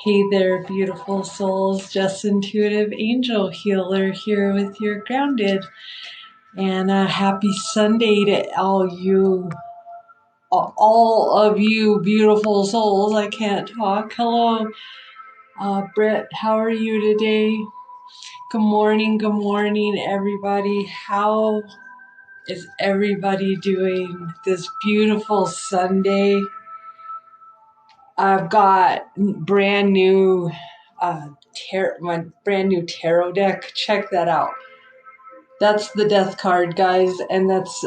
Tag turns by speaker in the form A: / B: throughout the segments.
A: Hey there, beautiful souls. Jess Intuitive Angel Healer here with your Grounded. And happy Sunday to all of you beautiful souls. I can't talk. Hello, Britt. How are you today? Good morning, everybody. How is everybody doing this beautiful Sunday? I've got brand new my brand new tarot deck. Check that out. That's the death card, guys, and that's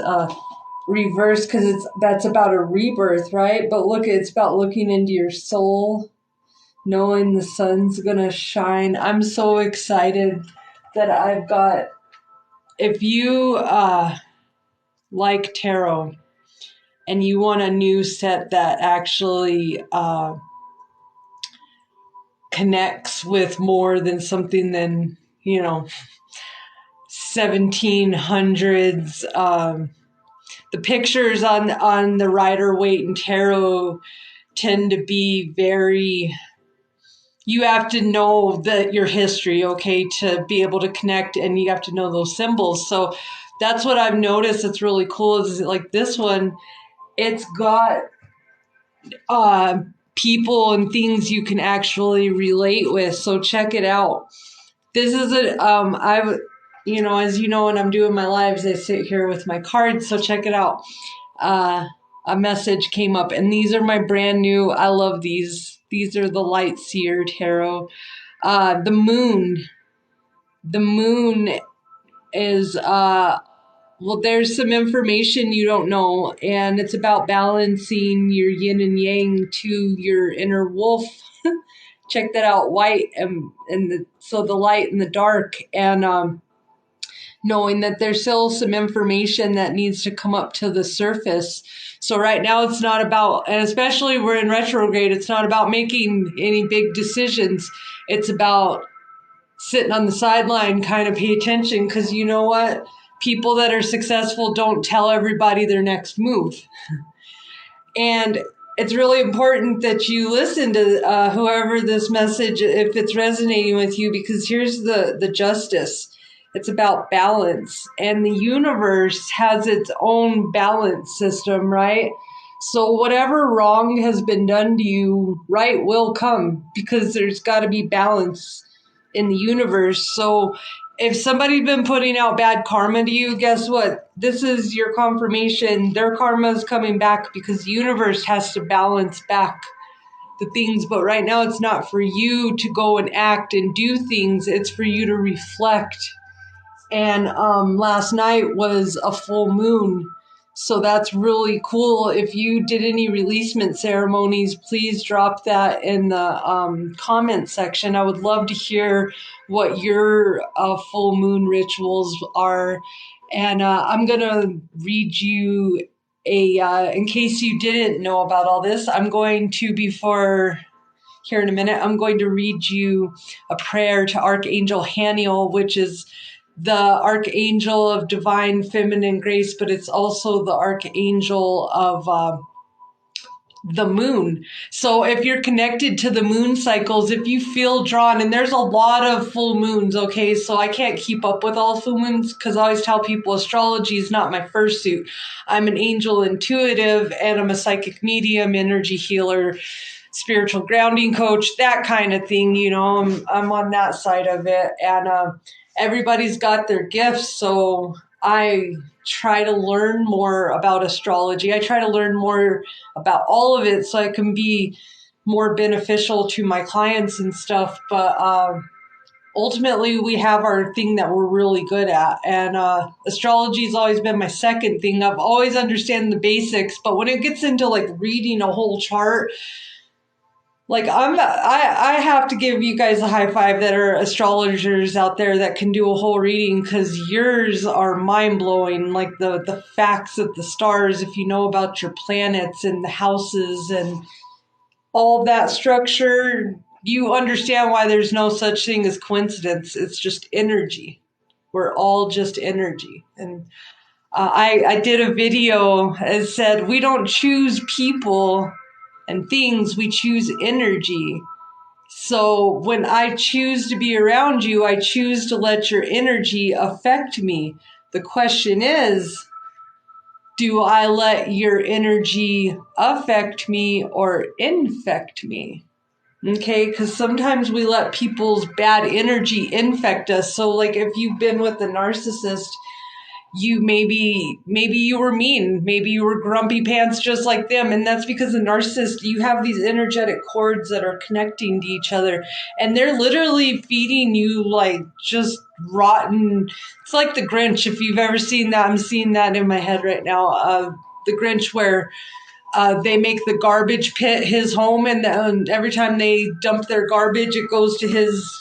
A: reversed because that's about a rebirth, right? But look, it's about looking into your soul, knowing the sun's gonna shine. I'm so excited that I've got. If you like tarot and you want a new set that actually connects with more than something than 1700s. The pictures on the Rider-Waite and Tarot tend to be very. You have to know your history, okay, to be able to connect, and you have to know those symbols. So that's what I've noticed. That's really cool. Is like this one, it's got people and things you can actually relate with. So check it out. This is as you know, when I'm doing my lives, I sit here with my cards. So check it out. A message came up, and these are my brand new. I love these. These are the Light Seer Tarot. The moon. The moon is well, there's some information you don't know, and it's about balancing your yin and yang to your inner wolf. Check that out. White so the light and the dark, and knowing that there's still some information that needs to come up to the surface. So right now it's not about, and especially we're in retrograde, it's not about making any big decisions. It's about sitting on the sideline, kind of pay attention, because you know what? People that are successful don't tell everybody their next move. And it's really important that you listen to whoever this message, if it's resonating with you, because here's the justice. It's about balance, and the universe has its own balance system, right? So whatever wrong has been done to you, right will come, because there's got to be balance in the universe. So if somebody's been putting out bad karma to you, guess what? This is your confirmation. Their karma is coming back, because the universe has to balance back the things. But right now it's not for you to go and act and do things. It's for you to reflect. And last night was a full moon. So that's really cool. If you did any releasement ceremonies, please drop that in the comment section. I would love to hear what your full moon rituals are. And I'm going to read you in case you didn't know about all this, I'm going to, here in a minute, I'm going to read you a prayer to Archangel Haniel, which is the archangel of divine feminine grace, but it's also the archangel of the moon. So if you're connected to the moon cycles, if you feel drawn, and there's a lot of full moons, okay, so I can't keep up with all full moons, because I always tell people astrology is not my first suit. I'm an angel intuitive, and I'm a psychic medium, energy healer, spiritual grounding coach, that kind of thing. I'm on that side of it, and everybody's got their gifts, so I try to learn more about astrology. I try to learn more about all of it so I can be more beneficial to my clients and stuff. But ultimately, we have our thing that we're really good at. And astrology has always been my second thing. I've always understand the basics, but when it gets into like reading a whole chart, like I have to give you guys a high five that are astrologers out there that can do a whole reading, because yours are mind blowing. Like the facts of the stars, if you know about your planets and the houses and all that structure, you understand why there's no such thing as coincidence. It's just energy. We're all just energy. And I did a video that said, we don't choose people and things, we choose energy. So when I choose to be around you, I choose to let your energy affect me. The question is, do I let your energy affect me or infect me? Okay, because sometimes we let people's bad energy infect us. So like if you've been with a narcissist, you maybe you were mean, maybe you were grumpy pants just like them, and that's because the narcissist, you have these energetic cords that are connecting to each other, and they're literally feeding you like just rotten. It's like the Grinch, if you've ever seen that. I'm seeing that in my head right now. The Grinch, where they make the garbage pit his home, and every time they dump their garbage, it goes to his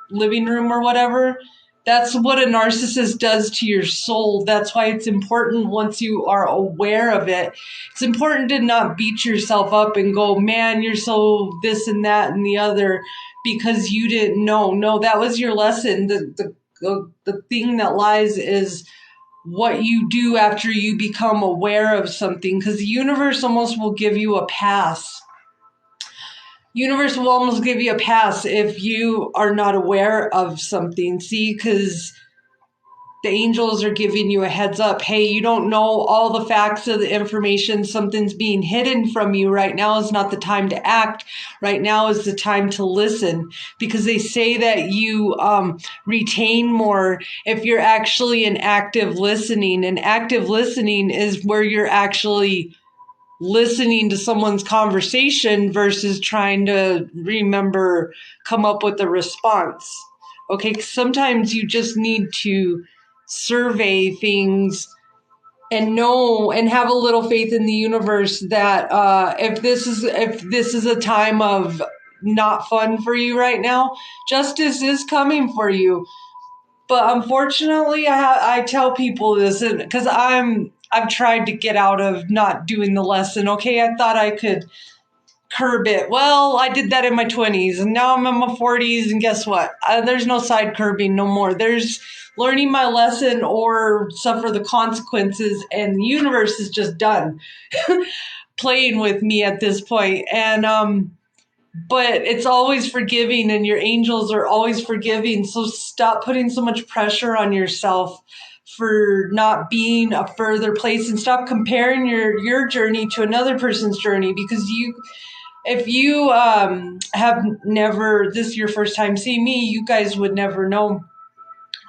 A: living room or whatever. That's what a narcissist does to your soul. That's why it's important, once you are aware of it, it's important to not beat yourself up and go, man, you're so this and that and the other because you didn't know. No, that was your lesson. The thing that lies is what you do after you become aware of something, because the universe almost will give you a pass. Universe will almost give you a pass if you are not aware of something. See, because the angels are giving you a heads up. Hey, you don't know all the facts of the information. Something's being hidden from you. Right now is not the time to act. Right now is the time to listen, because they say that you retain more if you're actually in active listening. And active listening is where you're actually listening to someone's conversation versus trying to come up with a response. Okay, sometimes you just need to survey things and know and have a little faith in the universe that if this is a time of not fun for you right now, justice is coming for you. But unfortunately, I tell people this because I've tried to get out of not doing the lesson. Okay, I thought I could curb it. Well, I did that in my 20s, and now I'm in my 40s, and guess what? There's no side curbing no more. There's learning my lesson or suffer the consequences, and the universe is just done playing with me at this point. And but it's always forgiving, and your angels are always forgiving. So stop putting so much pressure on yourself for not being a further place, and stop comparing your journey to another person's journey, because if you have never, this is your first time seeing me, you guys would never know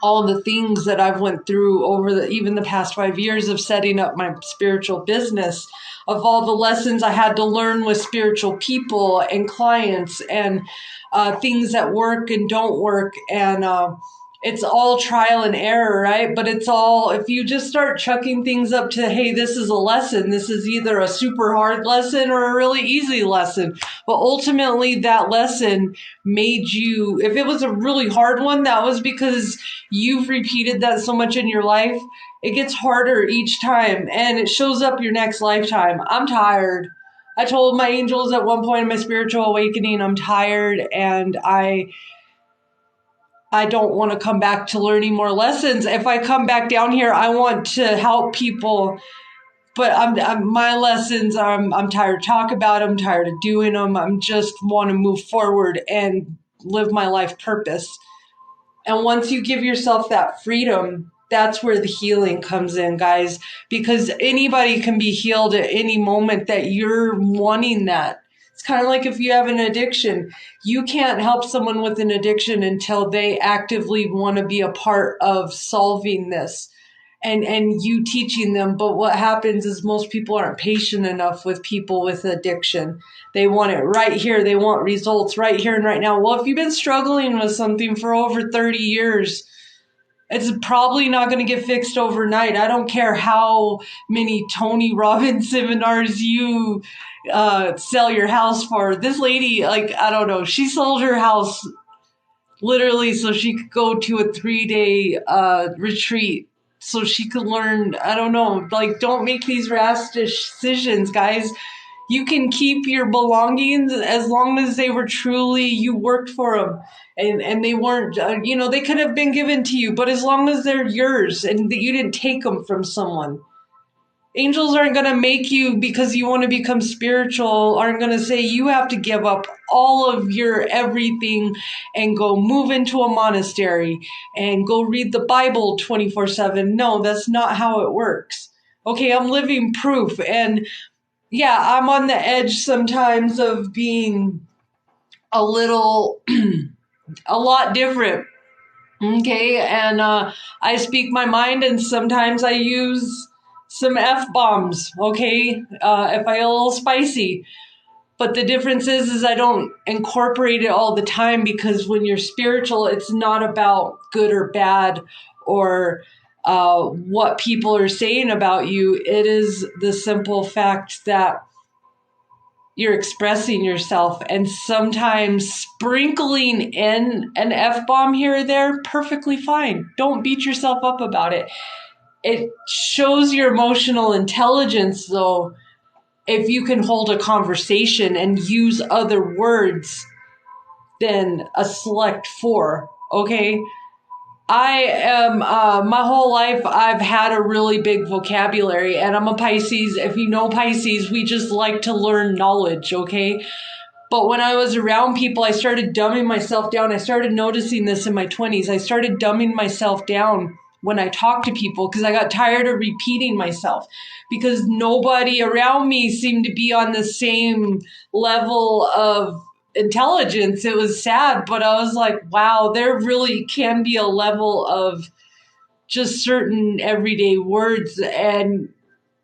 A: all the things that I've went through over even the past 5 years of setting up my spiritual business, of all the lessons I had to learn with spiritual people and clients, and things that work and don't work. And it's all trial and error, right? But it's all, if you just start chucking things up to, hey, this is a lesson, this is either a super hard lesson or a really easy lesson. But ultimately that lesson made you, if it was a really hard one, that was because you've repeated that so much in your life. It gets harder each time, and it shows up your next lifetime. I'm tired. I told my angels at one point in my spiritual awakening, I'm tired, and I don't want to come back to learning more lessons. If I come back down here, I want to help people, but my lessons, I'm tired to talk about them, I'm tired of doing them. I'm just want to move forward and live my life purpose. And once you give yourself that freedom, that's where the healing comes in, guys, because anybody can be healed at any moment that you're wanting that. It's kind of like if you have an addiction, you can't help someone with an addiction until they actively want to be a part of solving this and you teaching them. But what happens is most people aren't patient enough with people with addiction. They want it right here. They want results right here and right now. Well, if you've been struggling with something for over 30 years, it's probably not going to get fixed overnight. I don't care how many Tony Robbins seminars you sell your house for. This lady, like, I don't know, she sold her house literally so she could go to a 3-day retreat, so she could learn. I don't know, like, don't make these rash decisions, guys. You can keep your belongings as long as they were truly, you worked for them. And they weren't, they could have been given to you, but as long as they're yours and that you didn't take them from someone. Angels aren't going to make you, because you want to become spiritual, aren't going to say you have to give up all of your everything and go move into a monastery and go read the Bible 24/7. No, that's not how it works. Okay, I'm living proof. And yeah, I'm on the edge sometimes of being a lot different. Okay, and I speak my mind, and sometimes I use some F-bombs, okay, if I get a little spicy. But the difference is I don't incorporate it all the time, because when you're spiritual, it's not about good or bad or what people are saying about you. It is the simple fact that you're expressing yourself, and sometimes sprinkling in an F-bomb here or there, perfectly fine. Don't beat yourself up about it. It shows your emotional intelligence, though, if you can hold a conversation and use other words than a select four, okay? I am, my whole life, I've had a really big vocabulary, and I'm a Pisces. If you know Pisces, we just like to learn knowledge, okay? But when I was around people, I started dumbing myself down. I started noticing this in my 20s. I started dumbing myself down when I talked to people, because I got tired of repeating myself, because nobody around me seemed to be on the same level of intelligence. It was sad, but I was like, wow, there really can be a level of just certain everyday words. And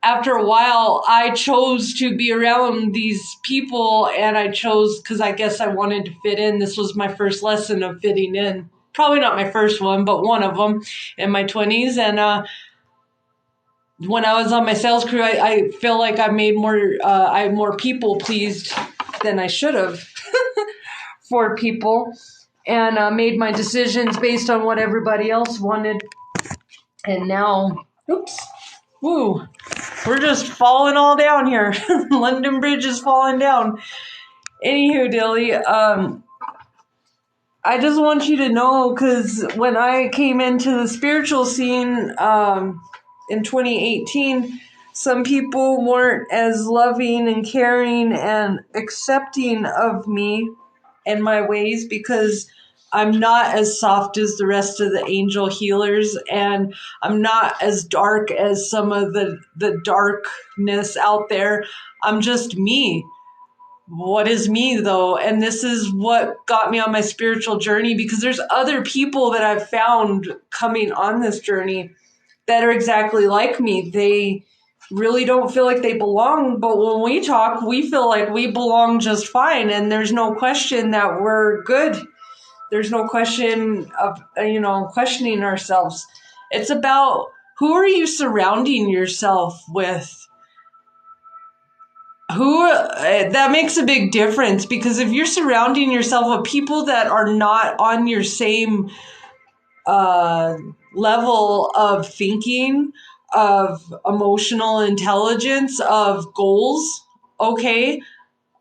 A: after a while, I chose to be around these people, and I chose because I guess I wanted to fit in. This was my first lesson of fitting in. Probably not my first one, but one of them in my 20s. And when I was on my sales crew, I feel like I made I more people pleased than I should have for people, and made my decisions based on what everybody else wanted. And now, oops, woo, we're just falling all down here. London Bridge is falling down. Anywho, Dilly, I just want you to know, because when I came into the spiritual scene in 2018, some people weren't as loving and caring and accepting of me and my ways, because I'm not as soft as the rest of the angel healers, and I'm not as dark as some of the darkness out there. I'm just me. What is me, though? And this is what got me on my spiritual journey, because there's other people that I've found coming on this journey that are exactly like me. They really don't feel like they belong, but when we talk, we feel like we belong just fine, and there's no question that we're good. There's no question of, questioning ourselves. It's about, who are you surrounding yourself with? That makes a big difference, because if you're surrounding yourself with people that are not on your same level of thinking, of emotional intelligence, of goals, okay,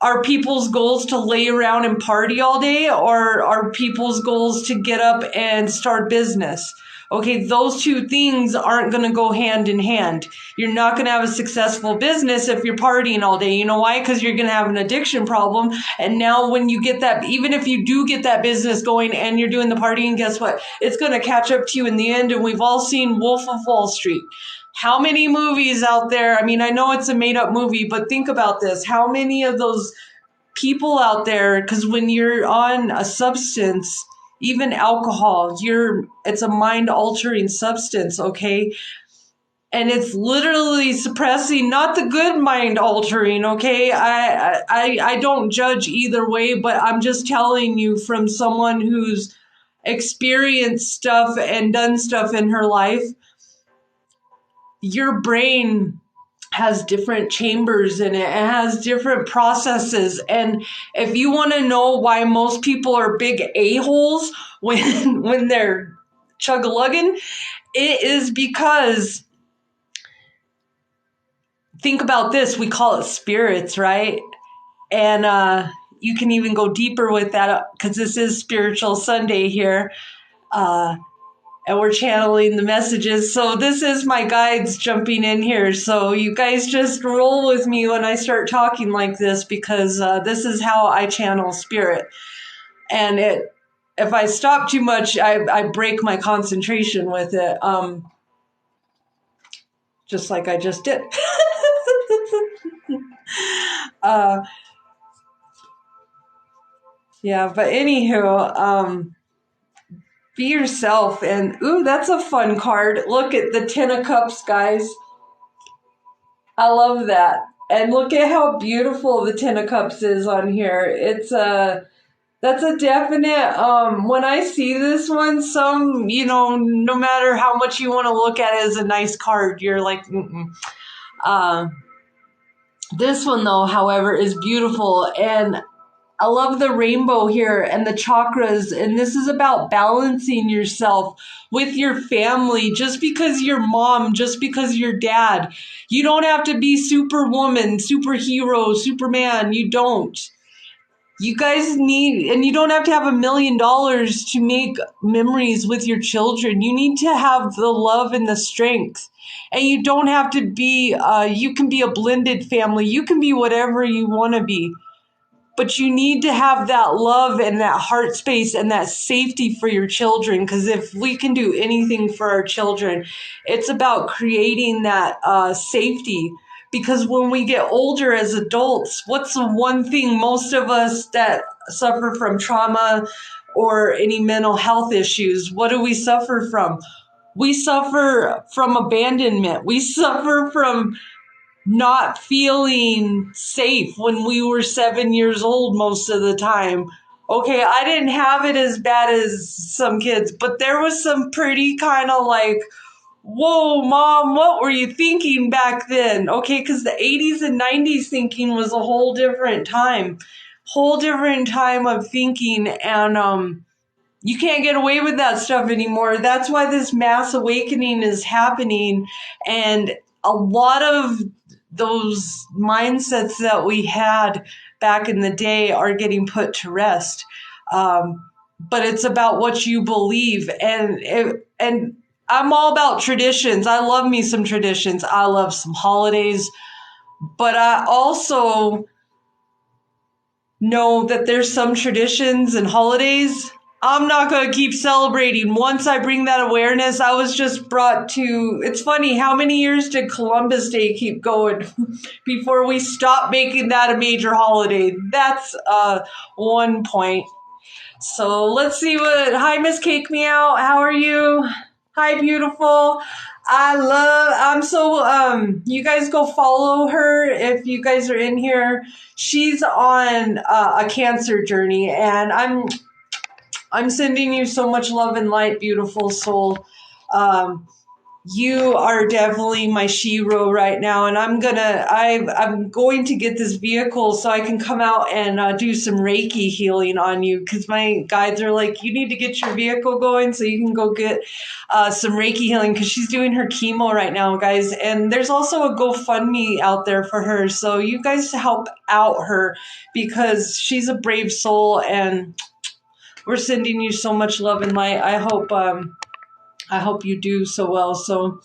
A: are people's goals to lay around and party all day, or are people's goals to get up and start business? Okay, those two things aren't going to go hand in hand. You're not going to have a successful business if you're partying all day. You know why? Because you're going to have an addiction problem. And now when you get that, even if you do get that business going and you're doing the partying, guess what? It's going to catch up to you in the end. And we've all seen Wolf of Wall Street. How many movies out there? I mean, I know it's a made up movie, but think about this. How many of those people out there, because when you're on a substance, even alcohol, it's a mind altering substance, okay? And it's literally suppressing, not the good mind altering, okay? I don't judge either way, but I'm just telling you from someone who's experienced stuff and done stuff in her life. Your brain has different chambers in it. It has different processes. And if you want to know why most people are big a-holes when they're chug-a-lugging, it is because think about this. We call it spirits, right? And you can even go deeper with that because this is Spiritual Sunday here. And we're channeling the messages. So this is my guides jumping in here. So you guys just roll with me when I start talking like this, because this is how I channel spirit. And if I stop too much, I break my concentration with it, just like I just did. Yeah, but anywho, be yourself. And ooh, that's a fun card. Look at the Ten of Cups, guys. I love that. And look at how beautiful the Ten of Cups is on here. It's that's a definite, when I see this one, no matter how much you want to look at it as a nice card, you're like, mm-mm. This one though, however, is beautiful. And I love the rainbow here and the chakras. And this is about balancing yourself with your family. Just because you're mom, just because you're dad, you don't have to be superwoman, superhero, Superman. You don't. You guys need, and you don't have to have $1 million to make memories with your children. You need to have the love and the strength. And you don't have to be, you can be a blended family. You can be whatever you want to be. But you need to have that love and that heart space and that safety for your children. Because if we can do anything for our children, it's about creating that safety. Because when we get older as adults, what's the one thing most of us that suffer from trauma or any mental health issues, what do we suffer from? We suffer from abandonment. We suffer from not feeling safe when we were 7 years old most of the time. Okay, I didn't have it as bad as some kids, but there was some pretty kind of like, whoa, mom, what were you thinking back then? Okay, because the 80s and 90s thinking was a whole different time. Whole different time of thinking, and you can't get away with that stuff anymore. That's why this mass awakening is happening, and a lot of those mindsets that we had back in the day are getting put to rest. But it's about what you believe, and I'm all about traditions. I love me some traditions. I love some holidays, but I also know that there's some traditions and holidays I'm not going to keep celebrating. Once I bring that awareness, I was just brought to, it's funny, how many years did Columbus Day keep going before we stopped making that a major holiday? That's one point. So let's see hi, Miss Cake Meow. How are you? Hi, beautiful. You guys go follow her if you guys are in here. She's on a cancer journey, and I'm sending you so much love and light, beautiful soul. You are definitely my shiro right now, and I'm going to get this vehicle so I can come out and do some Reiki healing on you, because my guides are like, you need to get your vehicle going so you can go get some Reiki healing, because she's doing her chemo right now, guys. And there's also a GoFundMe out there for her, so you guys help out her, because she's a brave soul, and we're sending you so much love and light. I hope you do so well. So,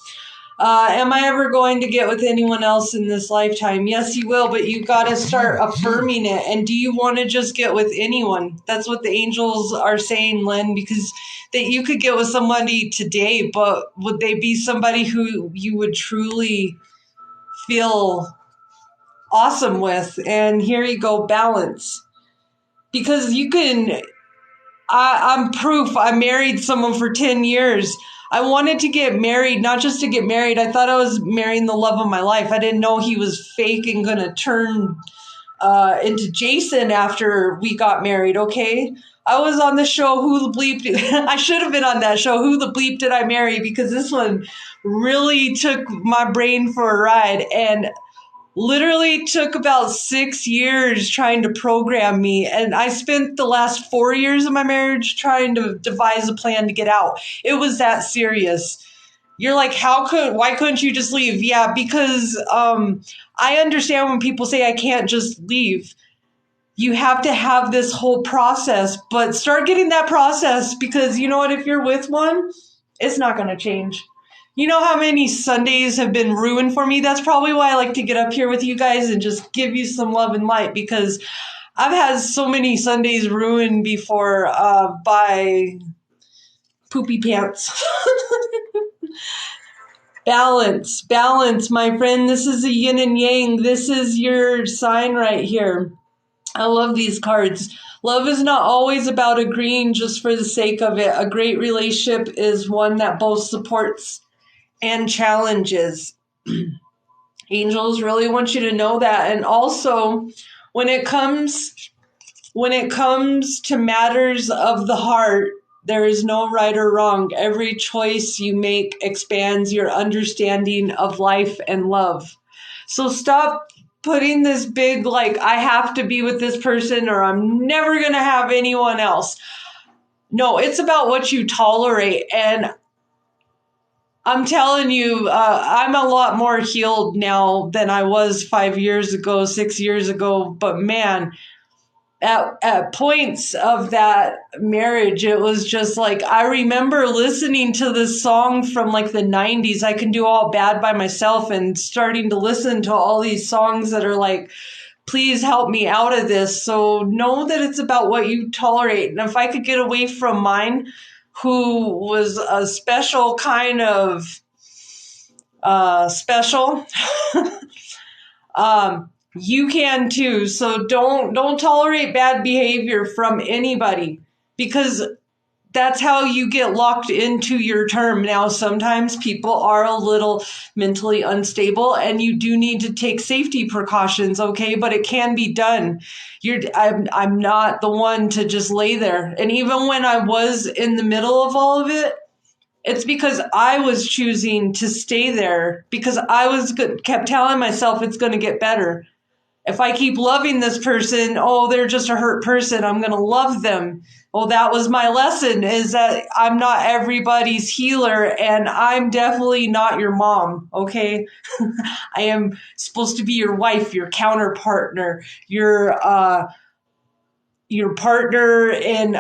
A: am I ever going to get with anyone else in this lifetime? Yes, you will, but you got to start affirming it. And do you want to just get with anyone? That's what the angels are saying, Lynn, because that you could get with somebody today, but would they be somebody who you would truly feel awesome with? And here you go, balance. Because you can... I'm proof. I married someone for 10 years. I wanted to get married, not just to get married. I thought I was marrying the love of my life. I didn't know he was fake and going to turn into Jason after we got married, okay? I was on the show, Who the Bleep... I should have been on that show, Who the Bleep Did I Marry? Because this one really took my brain for a ride, and literally took about 6 years trying to program me. And I spent the last 4 years of my marriage trying to devise a plan to get out. It was that serious. You're like, why couldn't you just leave? Yeah, because I understand when people say I can't just leave. You have to have this whole process, but start getting that process, because you know what? If you're with one, it's not going to change. You know how many Sundays have been ruined for me? That's probably why I like to get up here with you guys and just give you some love and light, because I've had so many Sundays ruined before by poopy pants. Balance, my friend. This is a yin and yang. This is your sign right here. I love these cards. Love is not always about agreeing just for the sake of it. A great relationship is one that both supports and challenges. Angels really want you to know that. And also, when it comes to matters of the heart, there is no right or wrong. Every choice you make expands your understanding of life and love. So stop putting this big, like, I have to be with this person or I'm never going to have anyone else. No, it's about what you tolerate. And I'm telling you, I'm a lot more healed now than I was 5 years ago, 6 years ago. But man, at points of that marriage, it was just like, I remember listening to this song from like the 90s, I Can Do All Bad by Myself, and starting to listen to all these songs that are like, please help me out of this. So know that it's about what you tolerate. And if I could get away from mine, who was a special kind of special, you can too. So don't tolerate bad behavior from anybody, because that's how you get locked into your term. Now, sometimes people are a little mentally unstable and you do need to take safety precautions, okay? But it can be done. I'm not the one to just lay there. And even when I was in the middle of all of it, it's because I was choosing to stay there, because I kept telling myself it's going to get better. If I keep loving this person, oh, they're just a hurt person, I'm going to love them. Well, that was my lesson, is that I'm not everybody's healer, and I'm definitely not your mom, okay? I am supposed to be your wife, your counterpartner, your partner in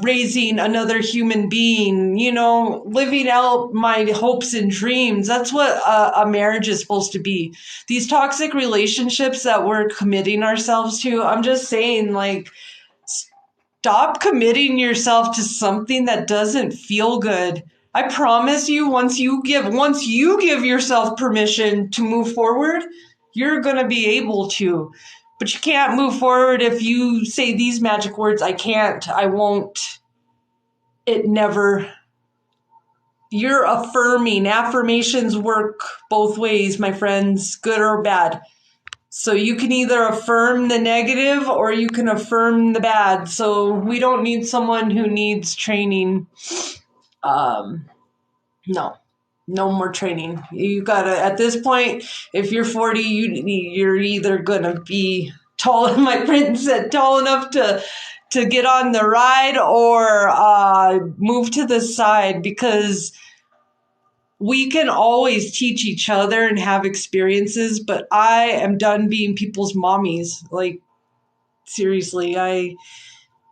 A: raising another human being, living out my hopes and dreams. That's what a marriage is supposed to be. These toxic relationships that we're committing ourselves to, I'm just saying, like, stop committing yourself to something that doesn't feel good. I promise you, once you give yourself permission to move forward, you're going to be able to. But you can't move forward if you say these magic words, I can't, I won't, it never. You're affirming. Affirmations work both ways, my friends, good or bad. So you can either affirm the negative or you can affirm the bad. So we don't need someone who needs training. No more training. You gotta, at this point, if you're 40, you're either gonna be tall, my friend said, tall enough to get on the ride, or move to the side, because we can always teach each other and have experiences, but I am done being people's mommies. Like, seriously,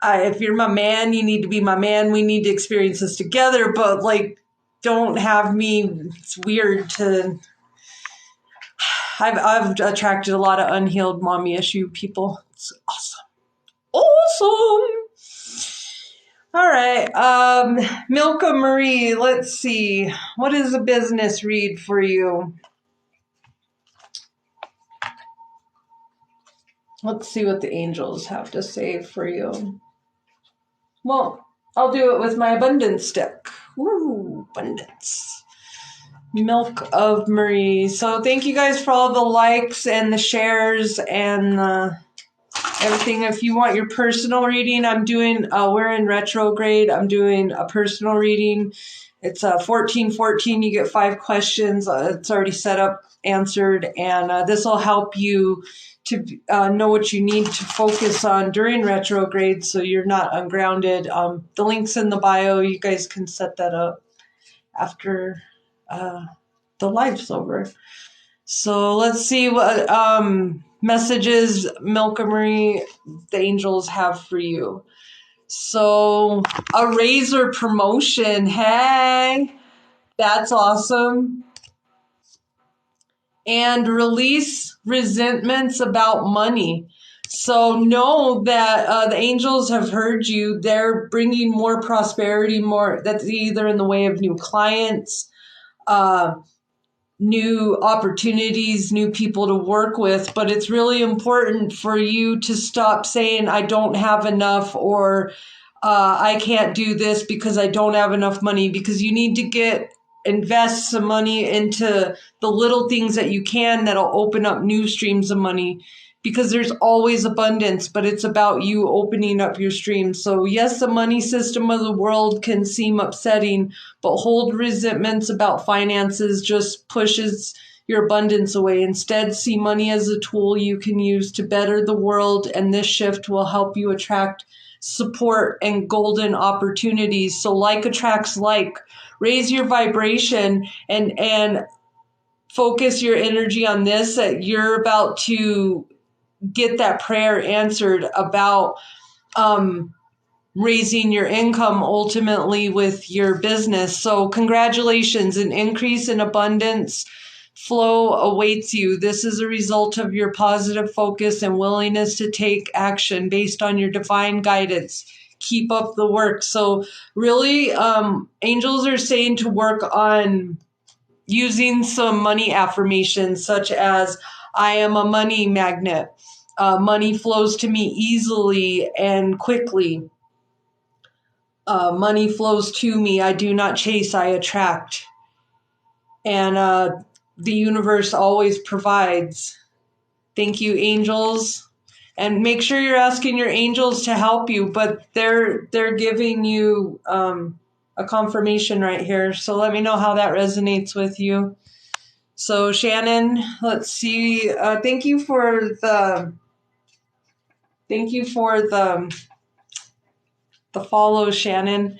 A: if you're my man, you need to be my man. We need to experience this together, but like, don't have me. It's weird to. I've attracted a lot of unhealed mommy issue people. It's awesome. All right, Milka Marie. Let's see. What is a business read for you? Let's see what the angels have to say for you. Well, I'll do it with my abundance deck. Woo, abundance. Milk of Marie. So thank you guys for all the likes and the shares and everything. If you want your personal reading, we're in retrograde. I'm doing a personal reading. It's 1414. You get 5 questions. It's already set up, answered, and this will help you to know what you need to focus on during retrograde so you're not ungrounded. The link's in the bio. You guys can set that up after the life's over. So let's see what messages Milka Marie, the angels, have for you. So a raise or promotion. Hey, that's awesome. And release resentments about money. So know that the angels have heard you. They're bringing more prosperity, more that's either in the way of new clients, new opportunities, new people to work with. But it's really important for you to stop saying, I don't have enough, or I can't do this because I don't have enough money, because you need to invest some money into the little things that you can that'll open up new streams of money, because there's always abundance, but it's about you opening up your streams. So yes, the money system of the world can seem upsetting, but hold resentments about finances just pushes your abundance away. Instead, see money as a tool you can use to better the world, and this shift will help you attract support and golden opportunities. So like attracts like. Raise your vibration and focus your energy on this, that you're about to get that prayer answered about raising your income ultimately with your business. So congratulations, an increase in abundance flow awaits you. This is a result of your positive focus and willingness to take action based on your divine guidance. Keep up the work. So really, angels are saying to work on using some money affirmations, such as, I am a money magnet. Money flows to me easily and quickly. Money flows to me. I do not chase, I attract. And the universe always provides. Thank you, angels. And make sure you're asking your angels to help you, but they're giving you a confirmation right here. So let me know how that resonates with you. So Shannon, let's see. Thank you for the follow, Shannon.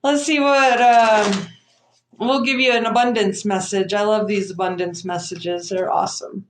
A: Let's see what we'll give you an abundance message. I love these abundance messages. They're awesome.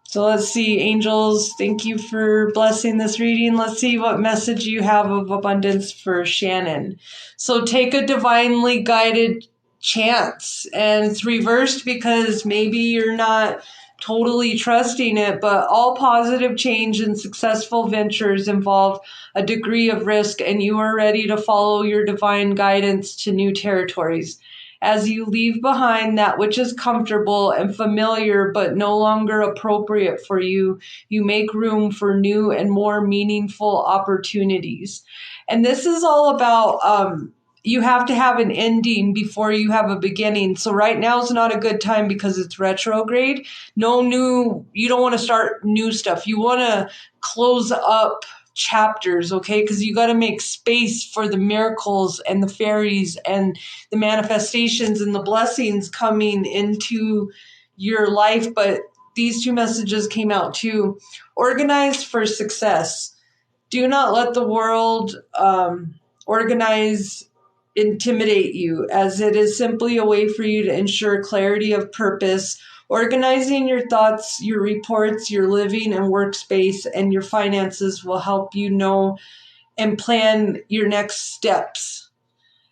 A: So let's see, angels, thank you for blessing this reading. Let's see what message you have of abundance for Shannon. So take a divinely guided chance, and it's reversed because maybe you're not totally trusting it, but all positive change and successful ventures involve a degree of risk, and you are ready to follow your divine guidance to new territories. As you leave behind that which is comfortable and familiar but no longer appropriate for you, you make room for new and more meaningful opportunities. And this is all about you have to have an ending before you have a beginning. So right now is not a good time because it's retrograde. You don't want to start new stuff. You want to close up chapters, okay? Because you got to make space for the miracles and the fairies and the manifestations and the blessings coming into your life. But these two messages came out too. Organize for success. Do not let the world intimidate you, as it is simply a way for you to ensure clarity of purpose. Organizing your thoughts, your reports, your living and workspace, and your finances will help you know and plan your next steps.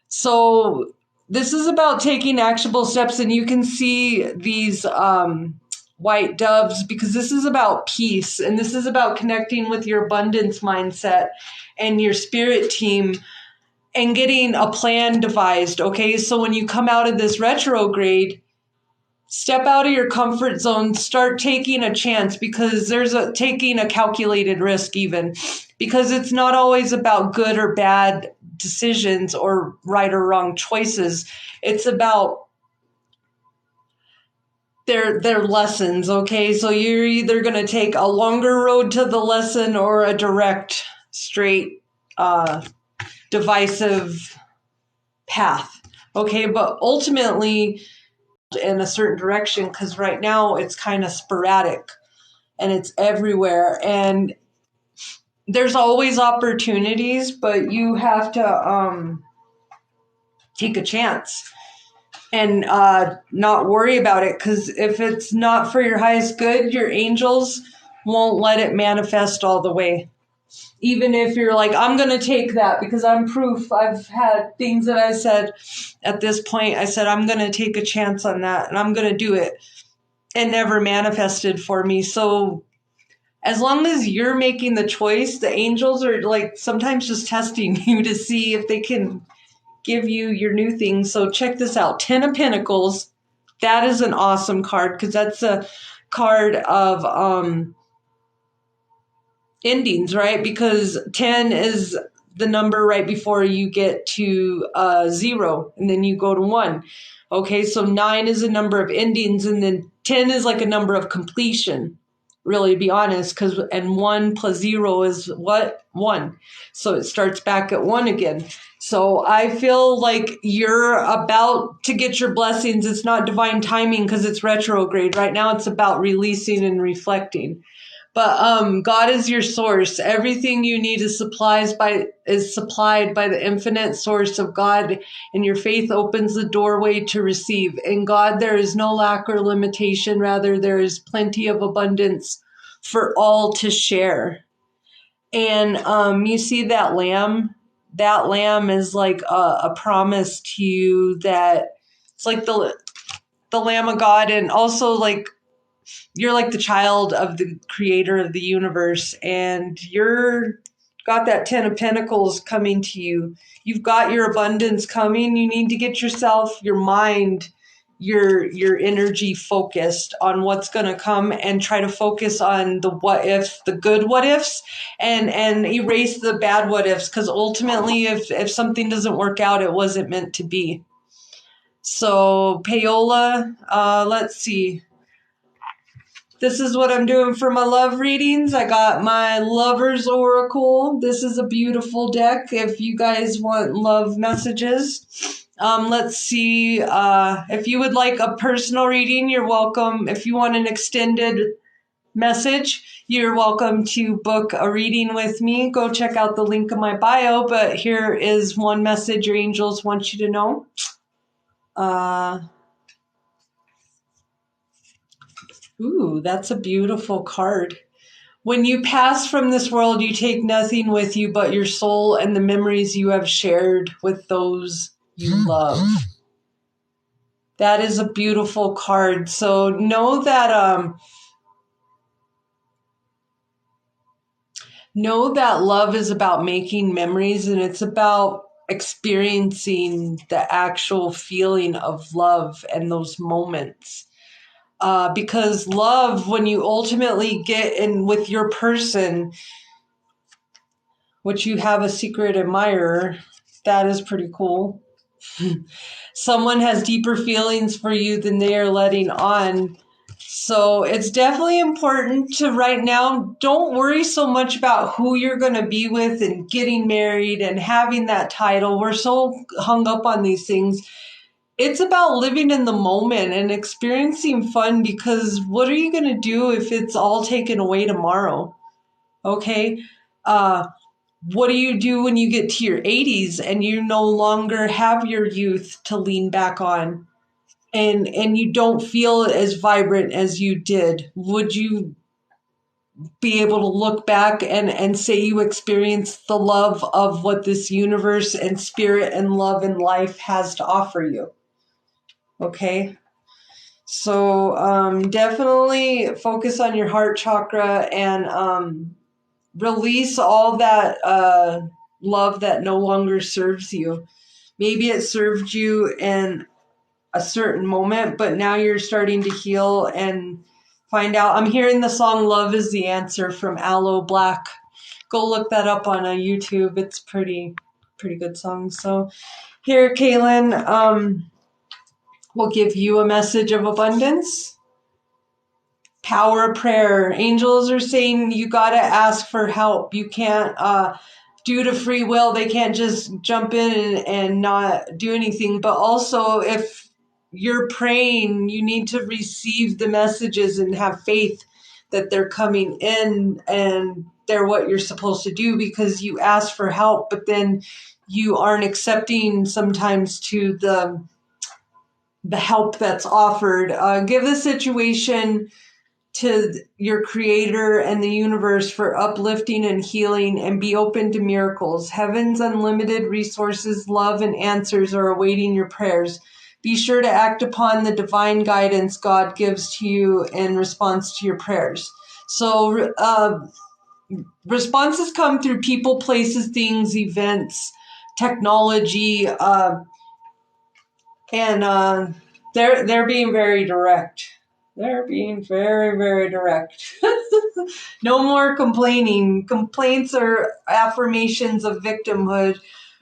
A: So this is about taking actionable steps, and you can see these white doves because this is about peace, and this is about connecting with your abundance mindset and your spirit team and getting a plan devised, okay? So when you come out of this retrograde, step out of your comfort zone, start taking a chance, because taking a calculated risk even, because it's not always about good or bad decisions or right or wrong choices. It's about their lessons, okay? So you're either going to take a longer road to the lesson or a direct, straight, divisive path, okay? But ultimately in a certain direction, because right now it's kind of sporadic and it's everywhere, and there's always opportunities, but you have to take a chance and not worry about it. Because if it's not for your highest good, your angels won't let it manifest all the way. Even if you're like, I'm going to take that because I'm proof. I've had things that I said at this point. I said, I'm going to take a chance on that and I'm going to do it. It never manifested for me. So as long as you're making the choice, the angels are like sometimes just testing you to see if they can give you your new thing. So check this out. 10 of Pentacles. That is an awesome card because that's a card of endings, right? Because 10 is the number right before you get to 0 and then you go to 1. Okay, so 9 is a number of endings and then 10 is like a number of completion, really, to be honest, and 1 plus 0 is what? 1. So it starts back at 1 again. So I feel like you're about to get your blessings. It's not divine timing because it's retrograde. Right now it's about releasing and reflecting. But God is your source. Everything you need is supplied by the infinite source of God, and your faith opens the doorway to receive. In God, there is no lack or limitation. Rather, there is plenty of abundance for all to share. And you see that lamb? That lamb is like a promise to you that it's like the Lamb of God, and also like you're like the child of the creator of the universe, and you're got that 10 of Pentacles coming to you. You've got your abundance coming. You need to get yourself, your mind, your energy focused on what's going to come, and try to focus on the what ifs, the good what ifs, and erase the bad what ifs, because ultimately if something doesn't work out, it wasn't meant to be. So Paola, let's see. This is what I'm doing for my love readings. I got my Lover's Oracle. This is a beautiful deck if you guys want love messages. Let's see. If you would like a personal reading, you're welcome. If you want an extended message, you're welcome to book a reading with me. Go check out the link in my bio. But here is one message your angels want you to know. Ooh, that's a beautiful card. When you pass from this world, you take nothing with you but your soul and the memories you have shared with those you love. That is a beautiful card. So know that love is about making memories, and it's about experiencing the actual feeling of love and those moments. Because love, when you ultimately get in with your person, which you have a secret admirer, that is pretty cool. Someone has deeper feelings for you than they are letting on. So it's definitely important to right now, don't worry so much about who you're going to be with and getting married and having that title. We're so hung up on these things. It's about living in the moment and experiencing fun, because what are you going to do if it's all taken away tomorrow? Okay? What do you do when you get to your 80s and you no longer have your youth to lean back on, and you don't feel as vibrant as you did? Would you be able to look back and say you experienced the love of what this universe and spirit and love and life has to offer you? Okay. So definitely focus on your heart chakra and release all that love that no longer serves you. Maybe it served you in a certain moment, but now you're starting to heal and find out. I'm hearing the song Love is the Answer from Aloe Black. Go look that up on YouTube. It's pretty good song. So here, Kaylin, we'll give you a message of abundance. Power of prayer. Angels are saying you got to ask for help. You can't, due to free will, they can't just jump in and not do anything. But also, if you're praying, you need to receive the messages and have faith that they're coming in and they're what you're supposed to do, because you ask for help, but then you aren't accepting sometimes to the help that's offered. Give the situation to your creator and the universe for uplifting and healing, and be open to miracles. Heaven's unlimited resources, love, and answers are awaiting your prayers. Be sure to act upon the divine guidance God gives to you in response to your prayers. So responses come through people, places, things, events, technology, and they're being very direct. They're being very, very direct. No more complaining. Complaints are affirmations of victimhood,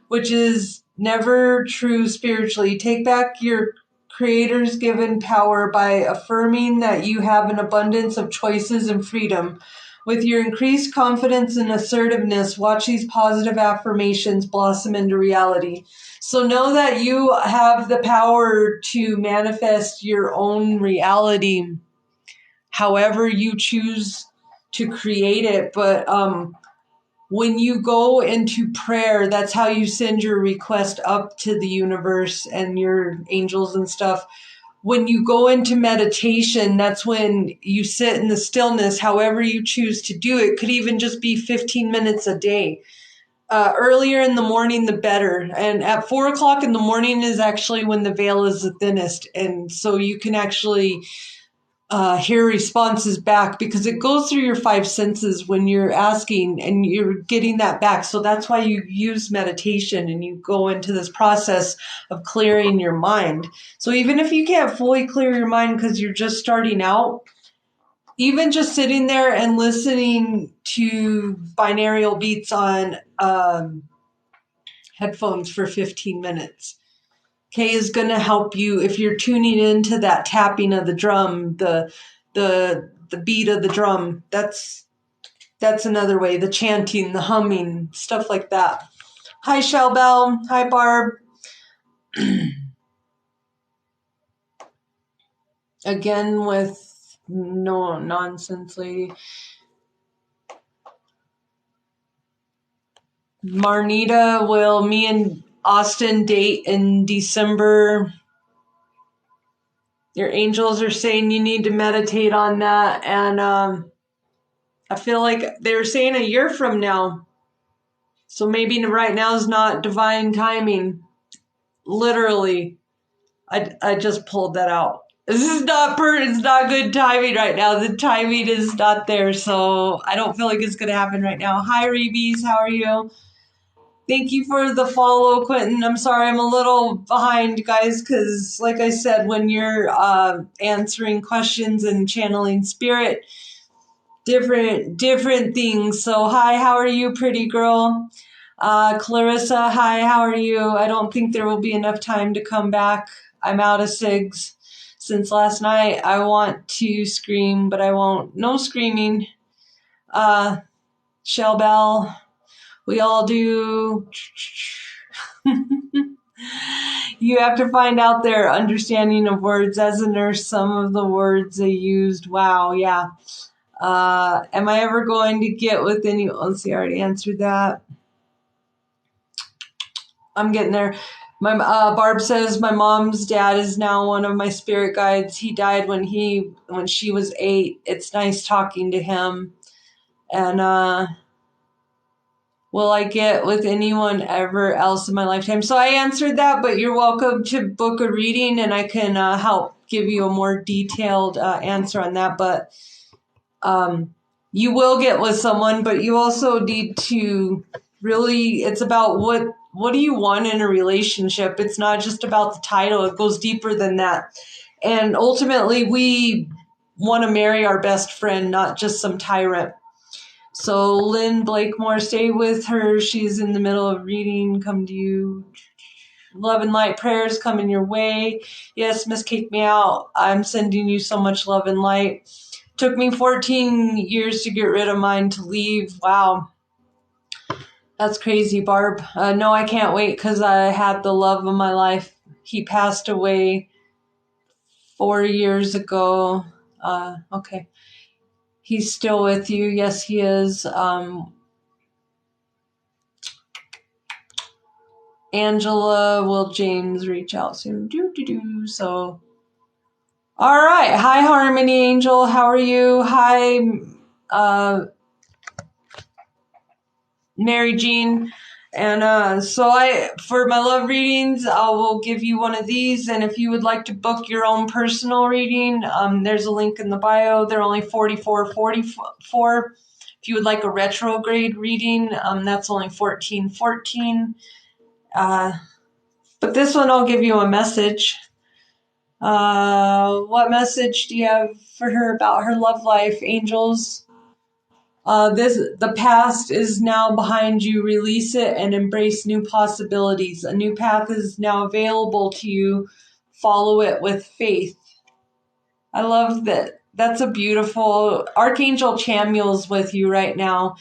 A: which is never true spiritually. Take back your Creator's given power by affirming that you have an abundance of choices and freedom. With your increased confidence and assertiveness, watch these positive affirmations blossom into reality. So know that you have the power to manifest your own reality however you choose to create it. But when you go into prayer, that's how you send your request up to the universe and your angels and stuff. When you go into meditation, that's when you sit in the stillness, however you choose to do it. Could even just be 15 minutes a day. Earlier in the morning, the better. And at 4 o'clock in the morning is actually when the veil is the thinnest. And so you can actually hear responses back, because it goes through your five senses when you're asking and you're getting that back. So that's why you use meditation and you go into this process of clearing your mind. So even if you can't fully clear your mind because you're just starting out, even just sitting there and listening to binaural beats on headphones for 15 minutes, okay, is going to help you. If you're tuning into that tapping of the drum, the beat of the drum, that's another way. The chanting, the humming, stuff like that. Hi, Shell Bell. Hi, Barb. Again with no nonsense, lady. Marnita, will me and Austin date in December? Your angels are saying you need to meditate on that, and I feel like they're saying a year from now. So maybe right now is not divine timing. Literally, I just pulled that out. This is it's not good timing right now. The timing is not there, so I don't feel like it's gonna happen right now. Hi, Reeves, how are you? Thank you for the follow, Quentin. I'm sorry I'm a little behind, guys, because like I said, when you're answering questions and channeling spirit, different things. So hi, how are you, pretty girl? Clarissa, hi, how are you? I don't think there will be enough time to come back. I'm out of SIGs since last night. I want to scream, but I won't. No screaming. Shell Bell, we all do. You have to find out their understanding of words. As a nurse, some of the words they used, wow, yeah. Am I ever going to get with any? Let's see, I already answered that. I'm getting there. My Barb says my mom's dad is now one of my spirit guides. He died when she was 8. It's nice talking to him. And will I get with anyone ever else in my lifetime? So I answered that, but you're welcome to book a reading, and I can help give you a more detailed answer on that. But you will get with someone, but you also need to really, it's about what do you want in a relationship? It's not just about the title. It goes deeper than that. And ultimately, we want to marry our best friend, not just some tyrant. So Lynn Blakemore, stay with her. She's in the middle of reading. Come to you. Love and light prayers coming your way. Yes, Miss Kick Me Out. I'm sending you so much love and light. Took me 14 years to get rid of mine to leave. Wow. That's crazy, Barb. No, I can't wait because I had the love of my life. He passed away 4 years ago. Okay. He's still with you. Yes, he is. Angela, will James reach out soon? So, all right. Hi, Harmony Angel. How are you? Hi, Mary Jean. And for my love readings, I will give you one of these. And if you would like to book your own personal reading, there's a link in the bio. They're only $44.44. If you would like a retrograde reading, that's only $14.14. But this one, I'll give you a message. What message do you have for her about her love life, angels? The past is now behind you. Release it and embrace new possibilities. A new path is now available to you. Follow it with faith. I love that. That's a beautiful Archangel Chamuel's with you right now,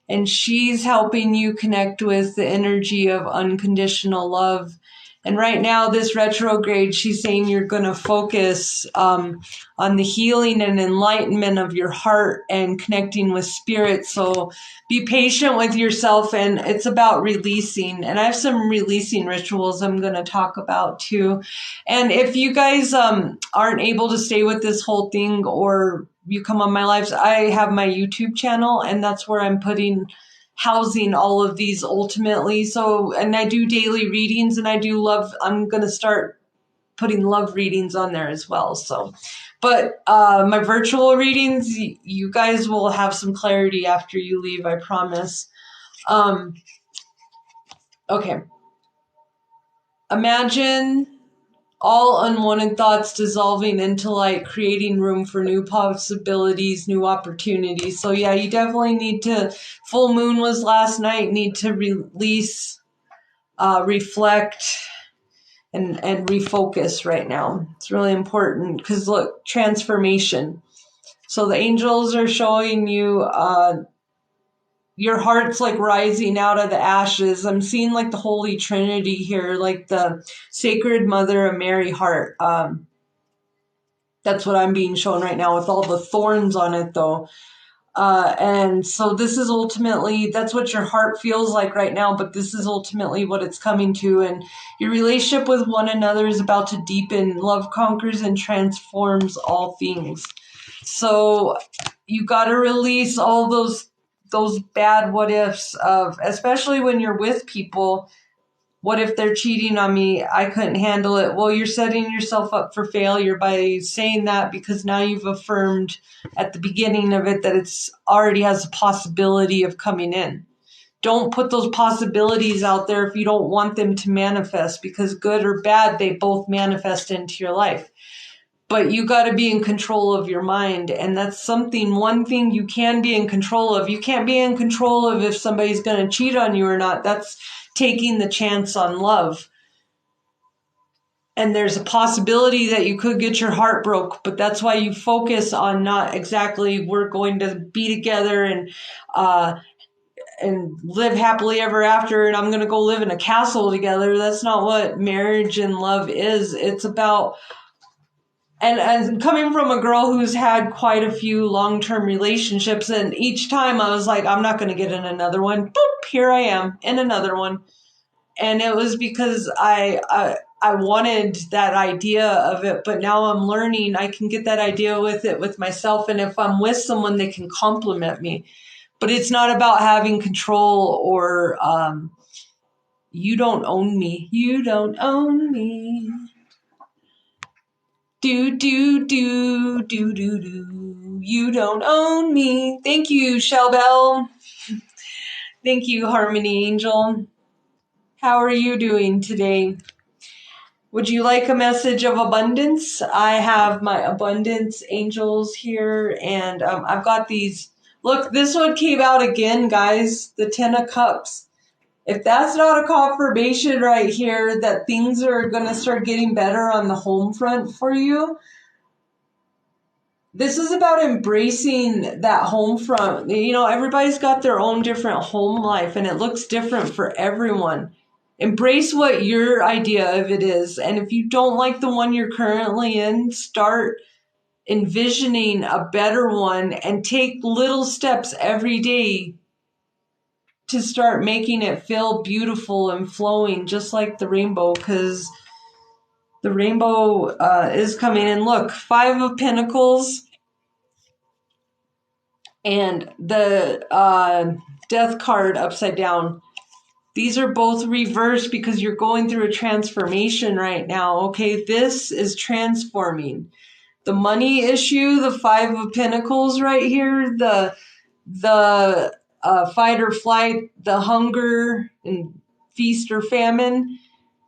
A: and she's helping you connect with the energy of unconditional love. And right now, this retrograde, she's saying you're going to focus on the healing and enlightenment of your heart and connecting with spirit. So be patient with yourself, and it's about releasing. And I have some releasing rituals I'm going to talk about too. And if you guys aren't able to stay with this whole thing, or you come on my lives, I have my YouTube channel, and that's where I'm housing all of these ultimately. So, and I do daily readings, and I'm going to start putting love readings on there as well. So, but my virtual readings, you guys will have some clarity after you leave, I promise. Okay. Imagine all unwanted thoughts dissolving into light, creating room for new possibilities, new opportunities. So yeah, you definitely need to, full moon was last night, need to release, reflect, and refocus right now. It's really important because look, transformation. So the angels are showing you, your heart's like rising out of the ashes. I'm seeing like the Holy Trinity here, like the Sacred Mother of Mary heart. That's what I'm being shown right now with all the thorns on it though. And so this is ultimately, that's what your heart feels like right now, but this is ultimately what it's coming to. And your relationship with one another is about to deepen. Love conquers and transforms all things. So you got to release all those bad what ifs of, especially when you're with people. What if they're cheating on me? I couldn't handle it. Well, you're setting yourself up for failure by saying that, because now you've affirmed at the beginning of it that it's already has a possibility of coming in. Don't put those possibilities out there if you don't want them to manifest, because good or bad, they both manifest into your life. But you got to be in control of your mind. And that's one thing you can be in control of. You can't be in control of if somebody's going to cheat on you or not. That's taking the chance on love. And there's a possibility that you could get your heart broke, but that's why you focus on not exactly we're going to be together and live happily ever after, and I'm going to go live in a castle together. That's not what marriage and love is. It's about, and coming from a girl who's had quite a few long-term relationships, and each time I was like, I'm not going to get in another one. Boop, here I am in another one. And it was because I wanted that idea of it, but now I'm learning I can get that idea with myself. And if I'm with someone, they can compliment me. But it's not about having control or you don't own me. You don't own me. Do, do, do, do, do, do. You don't own me. Thank you, Shellbell. Thank you, Harmony Angel. How are you doing today? Would you like a message of abundance? I have my abundance angels here, and I've got these. Look, this one came out again, guys. The 10 of Cups. If that's not a confirmation right here that things are going to start getting better on the home front for you, this is about embracing that home front. You know, everybody's got their own different home life, and it looks different for everyone. Embrace what your idea of it is. And if you don't like the one you're currently in, start envisioning a better one and take little steps every day to start making it feel beautiful and flowing, just like the rainbow, because the rainbow is coming. And look, 5 of Pentacles and the Death card upside down. These are both reversed because you're going through a transformation right now. Okay, this is transforming. The money issue, the 5 of Pentacles right here, the fight or flight, the hunger and feast or famine,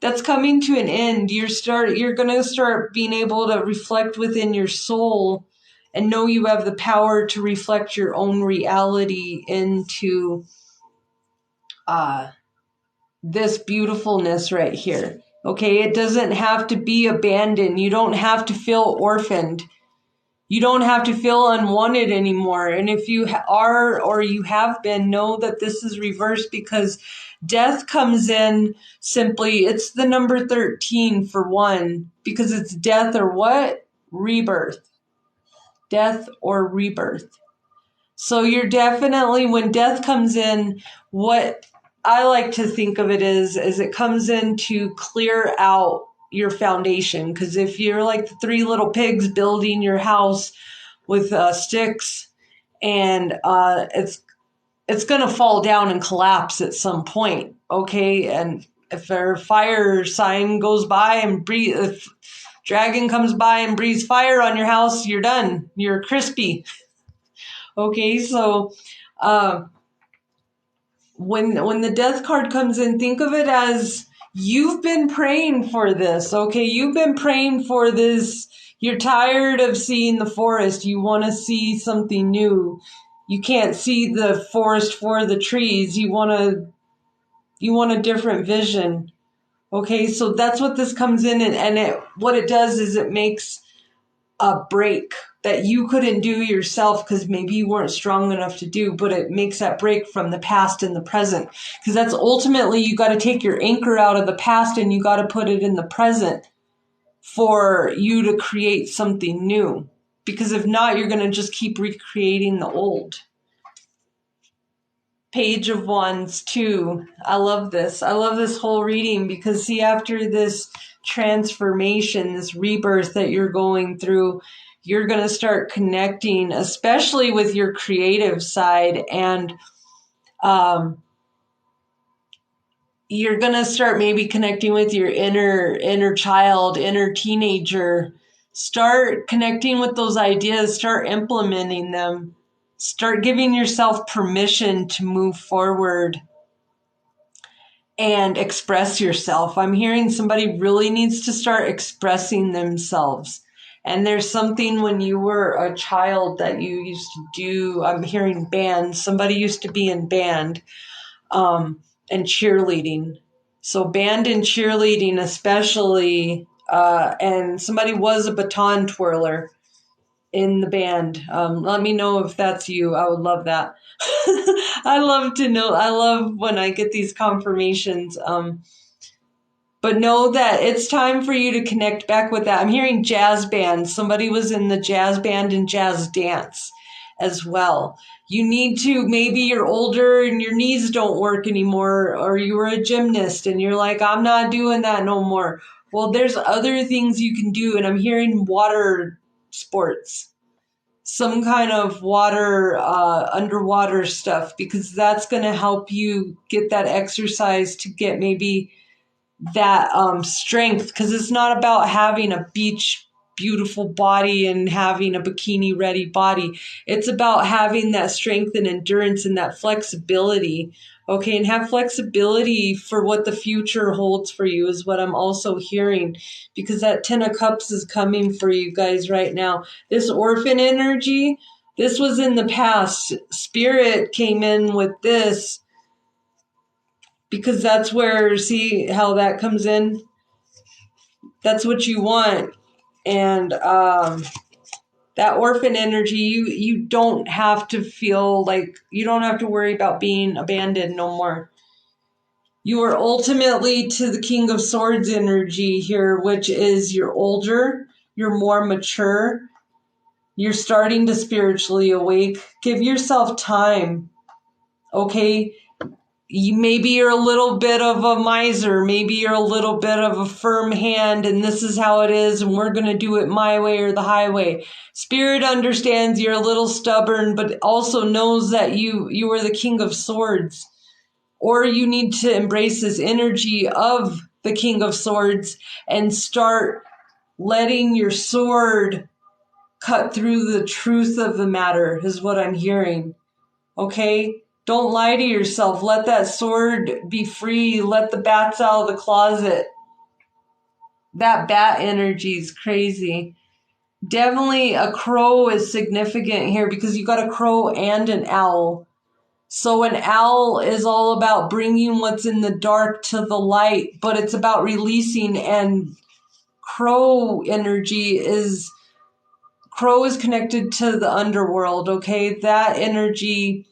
A: that's coming to an end. You're going to start being able to reflect within your soul and know you have the power to reflect your own reality into this beautifulness right here. Okay, it doesn't have to be abandoned. You don't have to feel orphaned. You don't have to feel unwanted anymore. And if you are or you have been, know that this is reversed because death comes in simply. It's the number 13 for one, because it's death or what? Rebirth. Death or rebirth. So you're definitely, when death comes in, what I like to think of it is it comes in to clear out your foundation. Because if you're like the 3 little pigs building your house with sticks, and it's going to fall down and collapse at some point, okay? And if a fire sign goes by and if dragon comes by and breathes fire on your house, you're done. You're crispy. Okay, so when the death card comes in, think of it as you've been praying for this, okay? You've been praying for this. You're tired of seeing the forest. You want to see something new. You can't see the forest for the trees. You want a different vision. Okay, so that's what this comes in, and what it does is it makes a break that you couldn't do yourself because maybe you weren't strong enough to do, but it makes that break from the past and the present, because that's ultimately, you got to take your anchor out of the past and you got to put it in the present for you to create something new, because if not, you're going to just keep recreating the old. Page of Wands 2. I love this. I love this whole reading because, see, after this transformation, this rebirth that you're going through, you're going to start connecting, especially with your creative side, and you're going to start maybe connecting with your inner child, inner teenager. Start connecting with those ideas, start implementing them. Start giving yourself permission to move forward and express yourself. I'm hearing somebody really needs to start expressing themselves. And there's something when you were a child that you used to do. I'm hearing band. Somebody used to be in band and cheerleading. So band and cheerleading especially, and somebody was a baton twirler in the band. Let me know if that's you. I would love that. I love to know. I love when I get these confirmations. But know that it's time for you to connect back with that. I'm hearing jazz band. Somebody was in the jazz band and jazz dance as well. You need to, maybe you're older and your knees don't work anymore, or you were a gymnast and you're like, I'm not doing that no more. Well, there's other things you can do. And I'm hearing water sports, some kind of water, underwater stuff, because that's going to help you get that exercise to get maybe that strength, because it's not about having a beach beautiful body and having a bikini ready body. It's about having that strength and endurance and that flexibility. Okay, and have flexibility for what the future holds for you is what I'm also hearing, because that 10 of Cups is coming for you guys right now. This orphan energy, this was in the past. Spirit came in with this because that's where, see how that comes in? That's what you want. And that orphan energy, you don't have to feel like, you don't have to worry about being abandoned no more. You are ultimately to the King of Swords energy here, which is you're older, you're more mature, you're starting to spiritually awake. Give yourself time, okay? maybe you're a little bit of a miser, maybe you're a little bit of a firm hand, and this is how it is, and we're going to do it my way or the highway. Spirit understands you're a little stubborn, but also knows that you are the King of Swords. Or you need to embrace this energy of the King of Swords and start letting your sword cut through the truth of the matter, is what I'm hearing. Okay? Don't lie to yourself. Let that sword be free. Let the bats out of the closet. That bat energy is crazy. Definitely a crow is significant here because you got a crow and an owl. So an owl is all about bringing what's in the dark to the light, but it's about releasing, and crow is connected to the underworld, okay? That energy,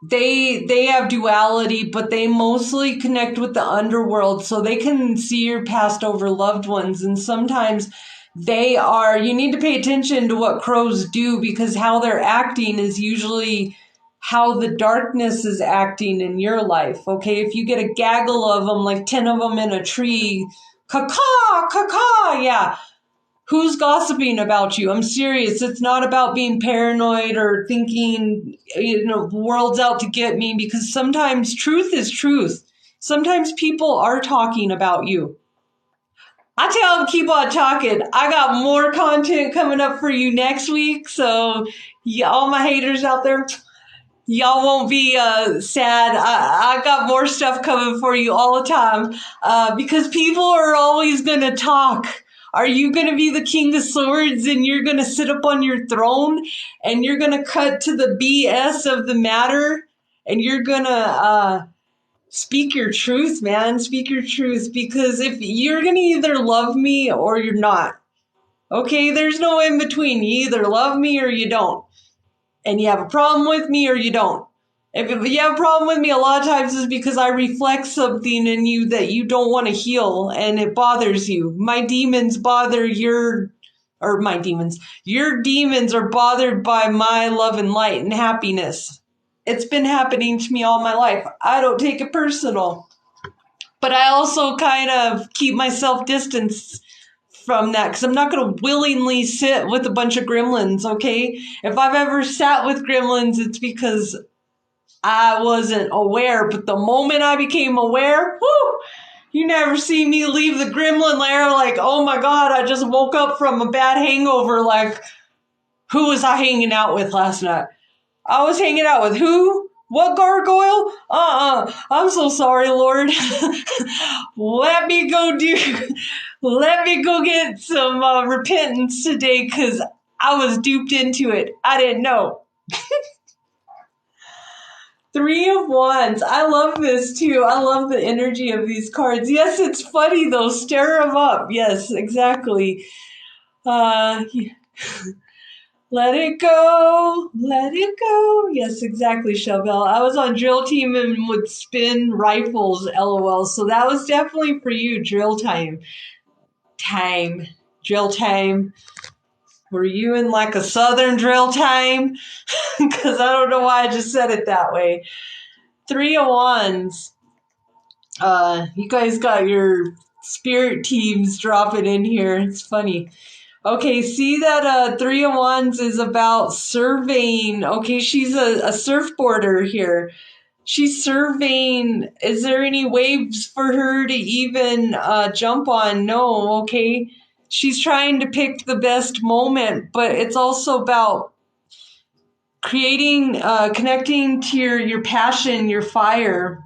A: they have duality, but they mostly connect with the underworld, so they can see your past over loved ones. And sometimes you need to pay attention to what crows do, because how they're acting is usually how the darkness is acting in your life, okay? If you get a gaggle of them, like 10 of them in a tree, caw-caw, caw-caw, yeah. Who's gossiping about you? I'm serious. It's not about being paranoid or thinking, the world's out to get me, because sometimes truth is truth. Sometimes people are talking about you. I tell them keep on talking. I got more content coming up for you next week. So all my haters out there, y'all won't be sad. I got more stuff coming for you all the time because people are always going to talk. Are you going to be the King of Swords and you're going to sit up on your throne and you're going to cut to the BS of the matter and you're going to speak your truth, man? Speak your truth, because if you're going to either love me or you're not. Okay, there's no in between. You either love me or you don't. And you have a problem with me or you don't. If you have a problem with me, a lot of times is because I reflect something in you that you don't want to heal and it bothers you. My demons your demons are bothered by my love and light and happiness. It's been happening to me all my life. I don't take it personal. But I also kind of keep myself distanced from that, because I'm not going to willingly sit with a bunch of gremlins, okay? If I've ever sat with gremlins, it's because I wasn't aware. But the moment I became aware, you never see me leave the gremlin lair like, oh my God, I just woke up from a bad hangover. Like, who was I hanging out with last night? I was hanging out with who? What gargoyle? I'm so sorry, Lord. Let me go get some repentance today, because I was duped into it. I didn't know. 3 of Wands. I love this too. I love the energy of these cards. Yes, it's funny though. Stir them up. Yes, exactly. Yeah. Let it go. Let it go. Yes, exactly, Chevelle. I was on drill team and would spin rifles, LOL. So that was definitely for you, drill time. Drill time. Were you in like a southern drill time? Because I don't know why I just said it that way. 3 of Wands. You guys got your spirit teams dropping in here. It's funny. Okay, see that 3 of Wands is about surveying. Okay, she's a surfboarder here. She's surveying. Is there any waves for her to even jump on? No, okay. She's trying to pick the best moment, but it's also about creating, connecting to your passion, your fire.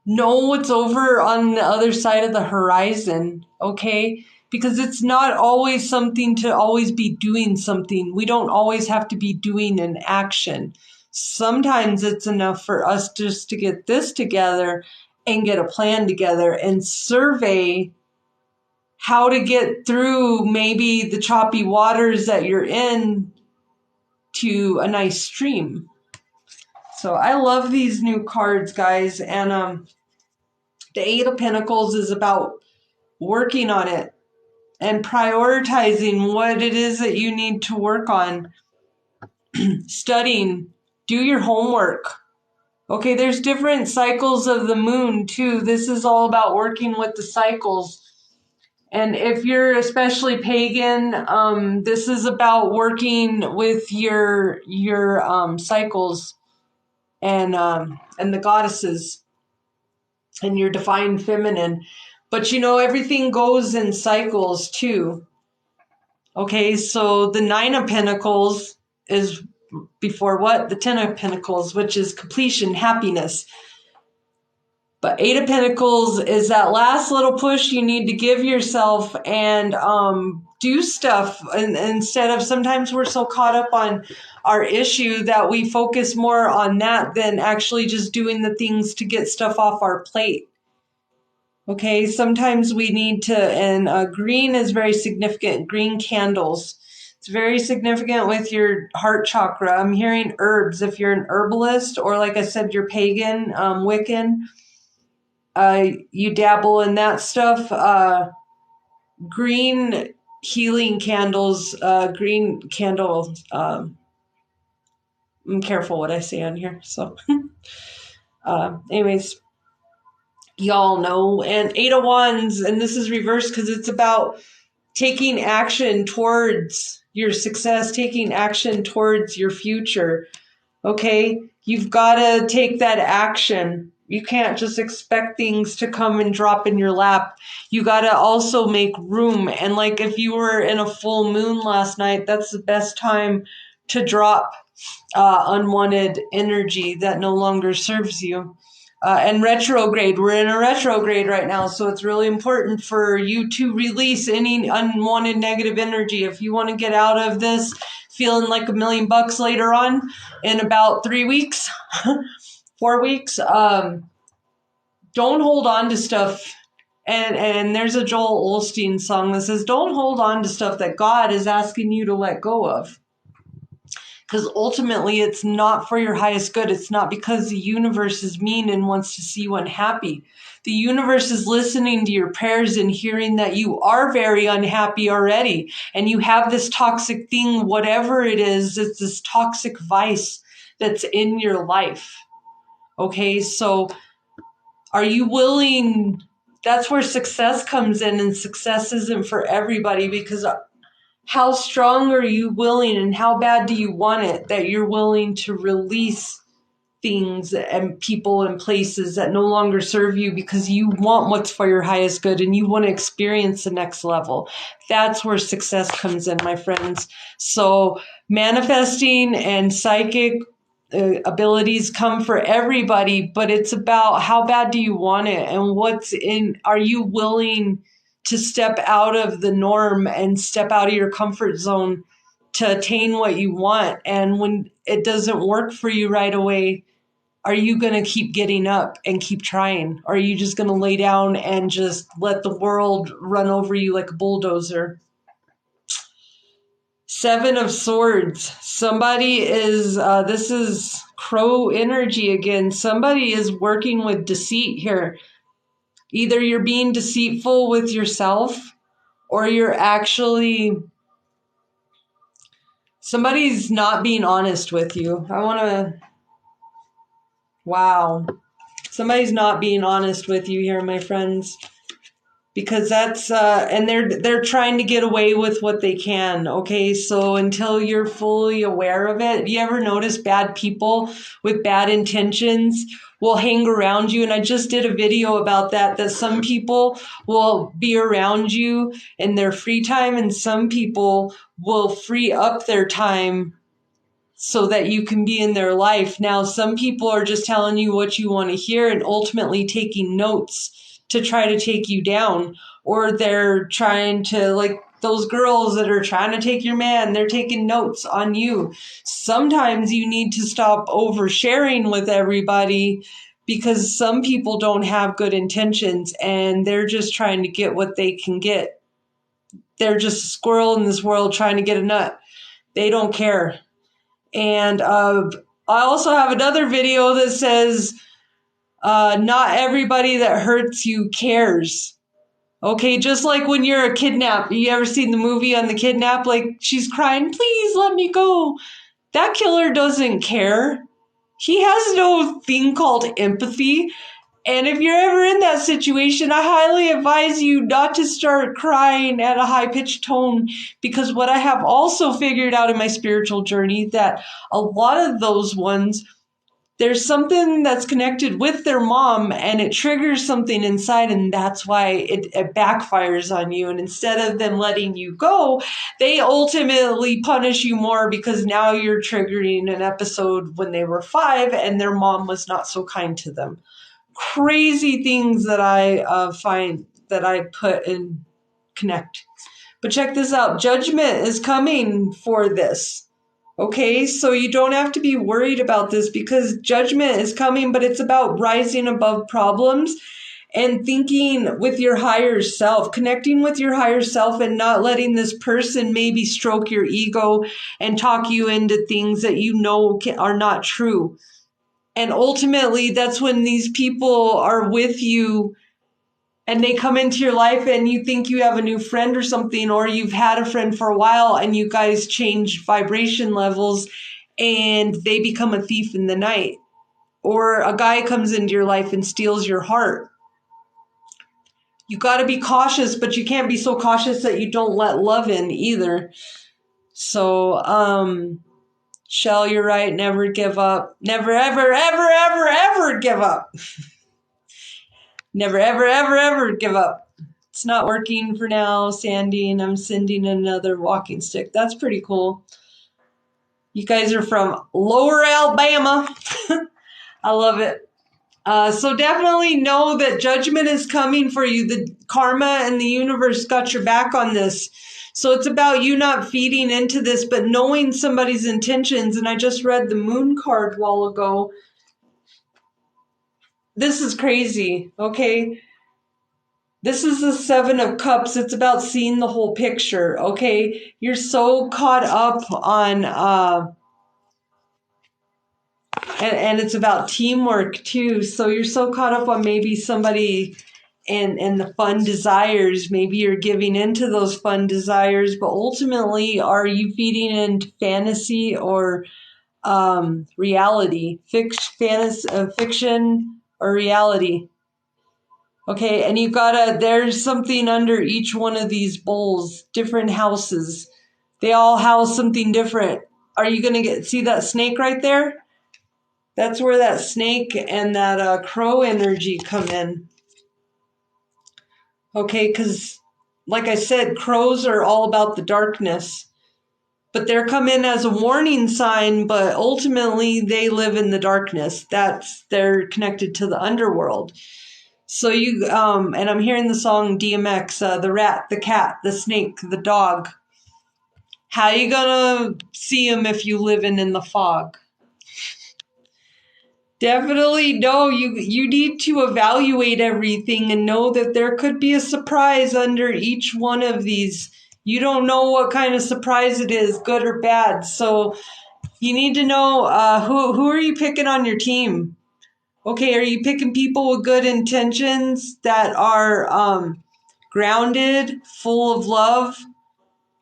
A: Know what's over on the other side of the horizon, okay? Because it's not always something to always be doing something. We don't always have to be doing an action. Sometimes it's enough for us just to get this together and get a plan together and survey how to get through maybe the choppy waters that you're in to a nice stream. So I love these new cards, guys. And the 8 of Pentacles is about working on it and prioritizing what it is that you need to work on. Studying, Do your homework. Okay, there's different cycles of the moon too. This is all about working with the cycles. And if you're especially pagan, this is about working with your cycles and the goddesses and your divine feminine. But you know, everything goes in cycles too. Okay, so the Nine of Pentacles is before what? The Ten of Pentacles, which is completion, happiness. But Eight of Pentacles is that last little push you need to give yourself and do stuff. And instead of, sometimes we're so caught up on our issue that we focus more on that than actually just doing the things to get stuff off our plate. Okay, sometimes we need to, and green is very significant, green candles. It's very significant with your heart chakra. I'm hearing herbs. If you're an herbalist, or like I said, you're pagan, Wiccan, you dabble in that stuff. Green healing candles, green candles. I'm careful what I say on here. So, anyways, y'all know. And Eight of Wands, and this is reversed because it's about taking action towards your success, taking action towards your future. Okay, you've got to take that action. You can't just expect things to come and drop in your lap. You got to also make room. And like if you were in a full moon last night, that's the best time to drop unwanted energy that no longer serves you. And retrograde, we're in a retrograde right now, so it's really important for you to release any unwanted negative energy. If you want to get out of this feeling like $1 million later on in about 3 weeks, 4 weeks, don't hold on to stuff. And there's a Joel Osteen song that says, don't hold on to stuff that God is asking you to let go of. Because ultimately it's not for your highest good. It's not because the universe is mean and wants to see you unhappy. The universe is listening to your prayers and hearing that you are very unhappy already. And you have this toxic thing, whatever it is, it's this toxic vice that's in your life. Okay, so are you willing? That's where success comes in, and success isn't for everybody, because how strong are you willing and how bad do you want it that you're willing to release things and people and places that no longer serve you because you want what's for your highest good and you want to experience the next level. That's where success comes in, my friends. So manifesting and psychic abilities come for everybody, but it's about how bad do you want it and are you willing to step out of the norm and step out of your comfort zone to attain what you want. And when it doesn't work for you right away, are you going to keep getting up and keep trying? Or are you just going to lay down and just let the world run over you like a bulldozer? Seven of Swords. Somebody is, this is crow energy again. Somebody is working with deceit here. Either you're being deceitful with yourself, or you're actually, somebody's not being honest with you. Wow. Somebody's not being honest with you here, my friends. Because that's, and they're trying to get away with what they can, okay? So until you're fully aware of it, you ever notice bad people with bad intentions will hang around you? And I just did a video about that some people will be around you in their free time and some people will free up their time so that you can be in their life. Now, some people are just telling you what you want to hear and ultimately taking notes to try to take you down, or they're trying to, like those girls that are trying to take your man, they're taking notes on you. Sometimes you need to stop oversharing with everybody because some people don't have good intentions and they're just trying to get what they can get. They're just a squirrel in this world trying to get a nut. They don't care. And I also have another video that says, not everybody that hurts you cares. Okay, just like when you're a kidnap. You ever seen the movie on the kidnap? Like, she's crying, please let me go. That killer doesn't care. he has no thing called empathy. And if you're ever in that situation, I highly advise you not to start crying at a high-pitched tone, because what I have also figured out in my spiritual journey, that a lot of those ones, there's something that's connected with their mom and it triggers something inside, and that's why it backfires on you. And instead of them letting you go, they ultimately punish you more, because now you're triggering an episode when they were 5 and their mom was not so kind to them. Crazy things that I find that I put and connect. But check this out. Judgment is coming for this. Okay, so you don't have to be worried about this, because judgment is coming, but it's about rising above problems and thinking with your higher self, connecting with your higher self, and not letting this person maybe stroke your ego and talk you into things that you know are not true. And ultimately, that's when these people are with you and they come into your life and you think you have a new friend or something, or you've had a friend for a while and you guys change vibration levels and they become a thief in the night. Or a guy comes into your life and steals your heart. You got to be cautious, but you can't be so cautious that you don't let love in either. So, Shell, you're right. Never give up. Never, ever, ever, ever, ever give up. Never, ever, ever, ever give up. It's not working for now, Sandy, and I'm sending another walking stick. That's pretty cool. You guys are from Lower Alabama. I love it. So definitely know that judgment is coming for you. The karma and the universe got your back on this. So it's about you not feeding into this, but knowing somebody's intentions. And I just read the moon card a while ago. This is crazy, okay? This is the 7 of Cups. It's about seeing the whole picture, okay? You're so caught up on, and it's about teamwork too. So you're so caught up on maybe somebody and the fun desires. Maybe you're giving into those fun desires, but ultimately, are you feeding into fantasy or reality? Fiction or reality? Okay, and there's something under each one of these bowls, different houses. They all house something different. Are you going to see that snake right there? That's where that snake and that crow energy come in. Okay, because like I said, crows are all about the darkness. But they're come in as a warning sign, but ultimately they live in the darkness. They're connected to the underworld. So and I'm hearing the song DMX, the rat, the cat, the snake, the dog. How you gonna see them if you living in the fog? Definitely no, you need to evaluate everything and know that there could be a surprise under each one of these. You don't know what kind of surprise it is, good or bad. So you need to know who are you picking on your team? Okay, are you picking people with good intentions that are grounded, full of love,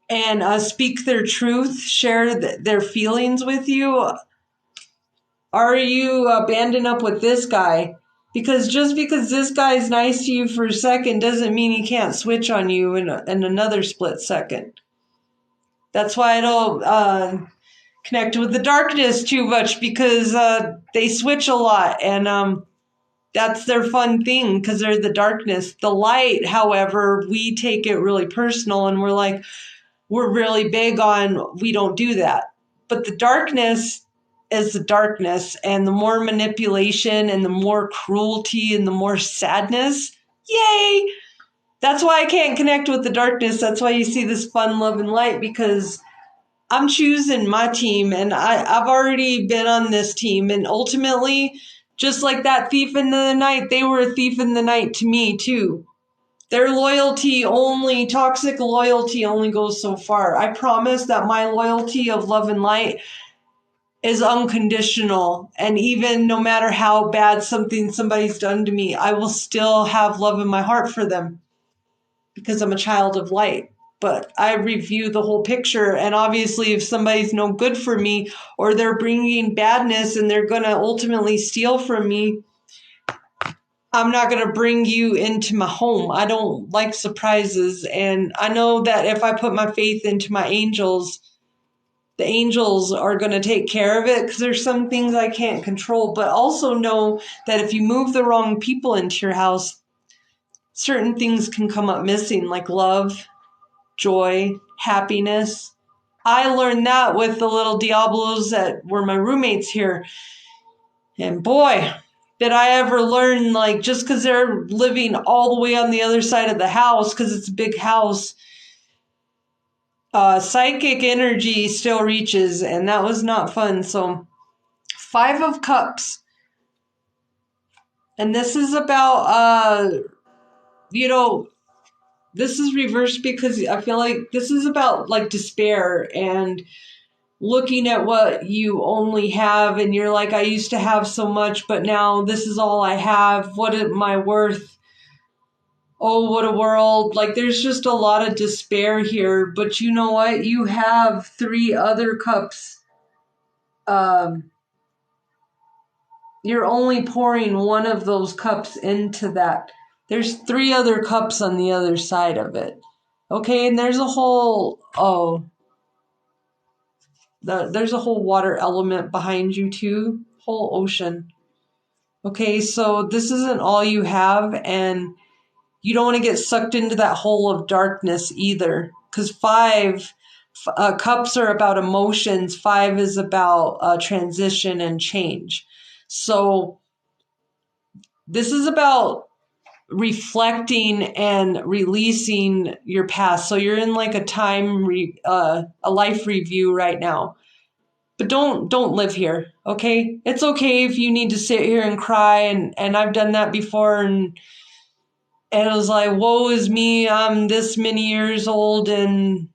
A: and speak their truth, share their feelings with you? Are you banding up with this guy? Because just because this guy is nice to you for a second doesn't mean he can't switch on you in another split second. That's why I don't connect with the darkness too much, because they switch a lot, and that's their fun thing, because they're the darkness. The light, however, we take it really personal, and we're really big on, we don't do that. But the darkness is the darkness, and the more manipulation and the more cruelty and the more sadness, yay! That's why I can't connect with the darkness. That's why you see this fun, love, and light, because I'm choosing my team, and I've already been on this team, and ultimately, just like that thief in the night, they were a thief in the night to me too. Their toxic loyalty only goes so far. I promise that my loyalty of love and light is unconditional. And even no matter how bad somebody's done to me, I will still have love in my heart for them, because I'm a child of light. but I review the whole picture. And obviously, if somebody's no good for me or they're bringing badness and they're going to ultimately steal from me, I'm not going to bring you into my home. I don't like surprises. And I know that if I put my faith into my angels, the angels are going to take care of it, because there's some things I can't control. But also know that if you move the wrong people into your house, certain things can come up missing, like love, joy, happiness. I learned that with the little Diablos that were my roommates here. And boy, did I ever learn, like, just because they're living all the way on the other side of the house, because it's a big house, psychic energy still reaches, and that was not fun. So, Five of Cups. And this is about, this is reversed because I feel like this is about, like, despair and looking at what you only have, and you're like, I used to have so much, but now this is all I have. What am I worth? Oh, what a world. Like, there's just a lot of despair here, but you know what? You have 3 other cups. You're only pouring one of those cups into that. There's 3 other cups on the other side of it. Okay, and there's a whole, there's a whole water element behind you too, whole ocean. Okay, so this isn't all you have, and you don't want to get sucked into that hole of darkness either, because 5 cups are about emotions. 5 is about transition and change. So this is about reflecting and releasing your past. So you're in like a life review right now. But don't live here, okay? It's okay if you need to sit here and cry, and I've done that before, and it was like, woe is me, I'm this many years old, and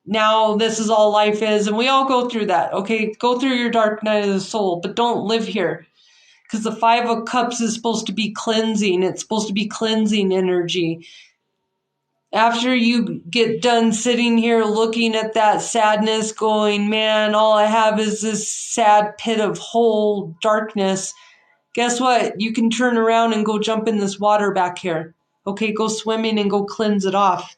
A: now this is all life is, and we all go through that, okay? Go through your dark night of the soul, but don't live here, because the 5 of Cups is supposed to be cleansing. It's supposed to be cleansing energy. After you get done sitting here looking at that sadness, going, man, all I have is this sad pit of whole darkness, guess what? You can turn around and go jump in this water back here. Okay, go swimming and go cleanse it off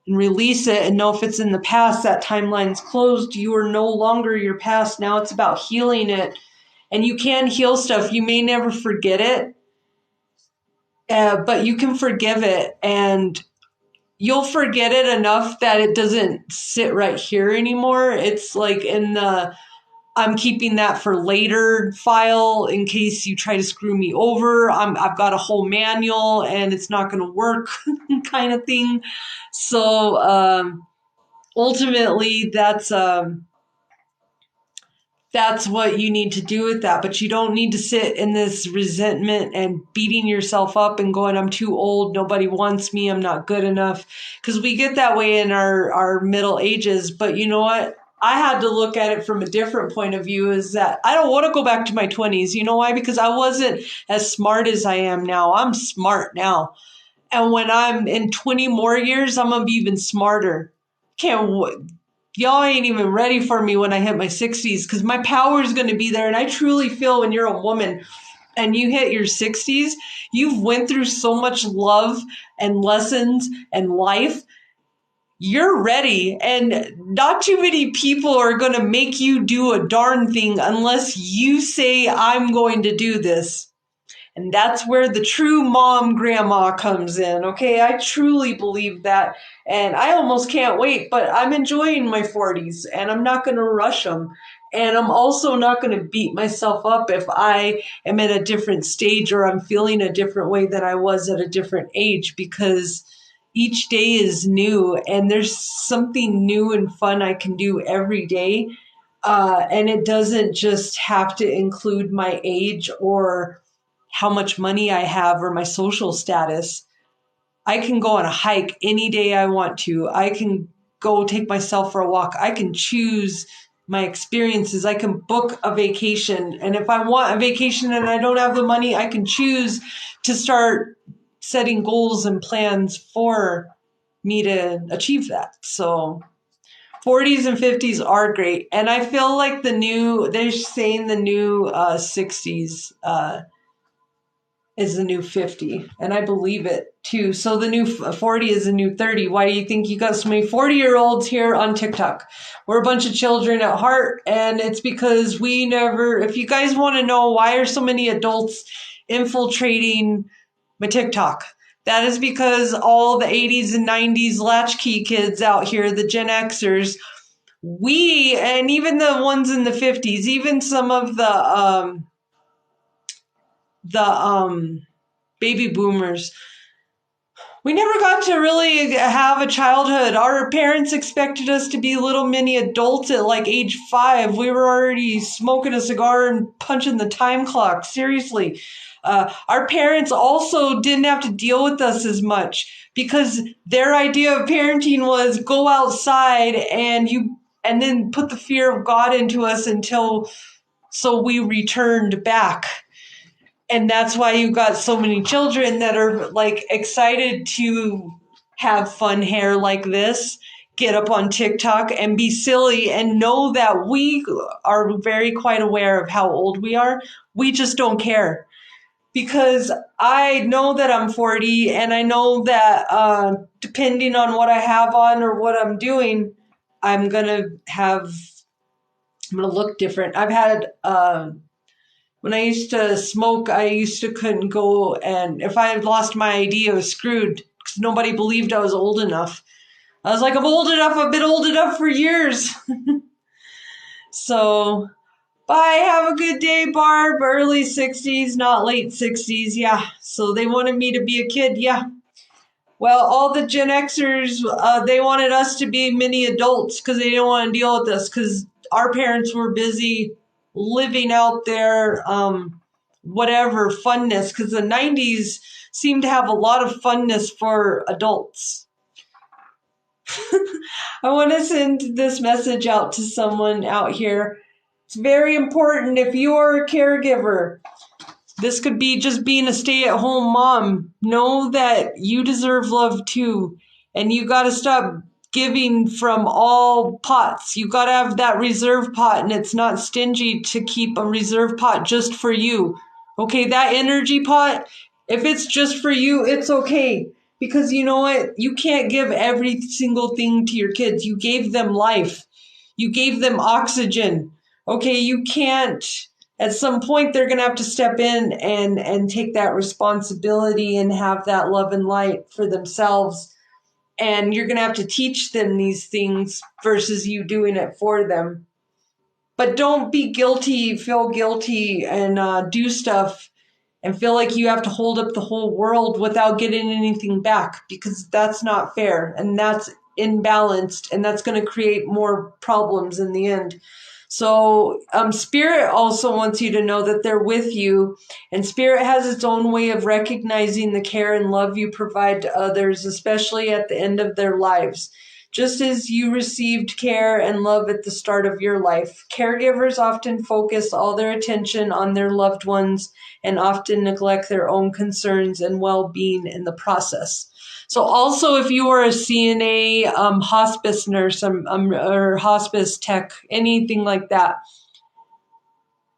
A: and release it, and know if it's in the past, that timeline's closed. You are no longer your past. Now it's about healing it. And you can heal stuff. You may never forget it, but you can forgive it, and you'll forget it enough that it doesn't sit right here anymore. It's like in the I'm keeping that for later file in case you try to screw me over. I've got a whole manual and it's not going to work kind of thing. So ultimately, that's what you need to do with that. But you don't need to sit in this resentment and beating yourself up and going, I'm too old, nobody wants me, I'm not good enough. Because we get that way in our middle ages. But you know what? I had to look at it from a different point of view, is that I don't want to go back to my 20s. You know why? Because I wasn't as smart as I am now. I'm smart now. And when I'm in 20 more years, I'm going to be even smarter. Y'all ain't even ready for me when I hit my 60s, because my power is going to be there. And I truly feel when you're a woman and you hit your 60s, you've went through so much love and lessons and life. You're ready, and not too many people are going to make you do a darn thing unless you say, I'm going to do this. And that's where the true mom grandma comes in, okay? I truly believe that, and I almost can't wait, but I'm enjoying my 40s, and I'm not going to rush them. And I'm also not going to beat myself up if I am at a different stage or I'm feeling a different way than I was at a different age, because each day is new, and there's something new and fun I can do every day. And it doesn't just have to include my age or how much money I have or my social status. I can go on a hike any day I want to. I can go take myself for a walk. I can choose my experiences. I can book a vacation. And if I want a vacation and I don't have the money, I can choose to start setting goals and plans for me to achieve that. So 40s and 50s are great. And I feel like they're saying the new 60s is the new 50. And I believe it too. So the new 40 is the new 30. Why do you think you got so many 40-year-olds here on TikTok? We're a bunch of children at heart. And it's because if you guys want to know why are so many adults infiltrating my TikTok, that is because all the 80s and 90s latchkey kids out here, the Gen Xers, and even the ones in the 50s, even some of the baby boomers, we never got to really have a childhood. Our parents expected us to be little mini adults at like age 5. We were already smoking a cigar and punching the time clock. Seriously. Our parents also didn't have to deal with us as much because their idea of parenting was go outside and then put the fear of God into us so we returned back. And that's why you got so many children that are like excited to have fun hair like this, get up on TikTok and be silly and know that we are very quite aware of how old we are. We just don't care because I know that I'm 40 and I know that depending on what I have on or what I'm doing, I'm going to look different. I've had, when I used to smoke, couldn't go, and if I had lost my ID, I was screwed because nobody believed I was old enough. I was like, I'm old enough. I've been old enough for years. So, bye. Have a good day, Barb. Early 60s, not late 60s. Yeah. So they wanted me to be a kid. Yeah. Well, all the Gen Xers, they wanted us to be mini adults because they didn't want to deal with us because our parents were busy living out their whatever funness, because the 90s seemed to have a lot of funness for adults. I want to send this message out to someone out here. It's very important if you are a caregiver. This could be just being a stay-at-home mom. Know that you deserve love too. And you got to stop giving from all pots. You got to have that reserve pot, and it's not stingy to keep a reserve pot just for you. Okay, that energy pot, if it's just for you, it's okay. Because you know what? You can't give every single thing to your kids. You gave them life. You gave them oxygen. Okay, you can't. At some point, they're going to have to step in and take that responsibility and have that love and light for themselves. And you're going to have to teach them these things versus you doing it for them. But don't be guilty, feel guilty, and do stuff and feel like you have to hold up the whole world without getting anything back, because that's not fair and that's imbalanced, and that's going to create more problems in the end. So Spirit also wants you to know that they're with you, and Spirit has its own way of recognizing the care and love you provide to others, especially at the end of their lives. Just as you received care and love at the start of your life, caregivers often focus all their attention on their loved ones and often neglect their own concerns and well-being in the process. So also, if you are a CNA, hospice nurse, or hospice tech, anything like that,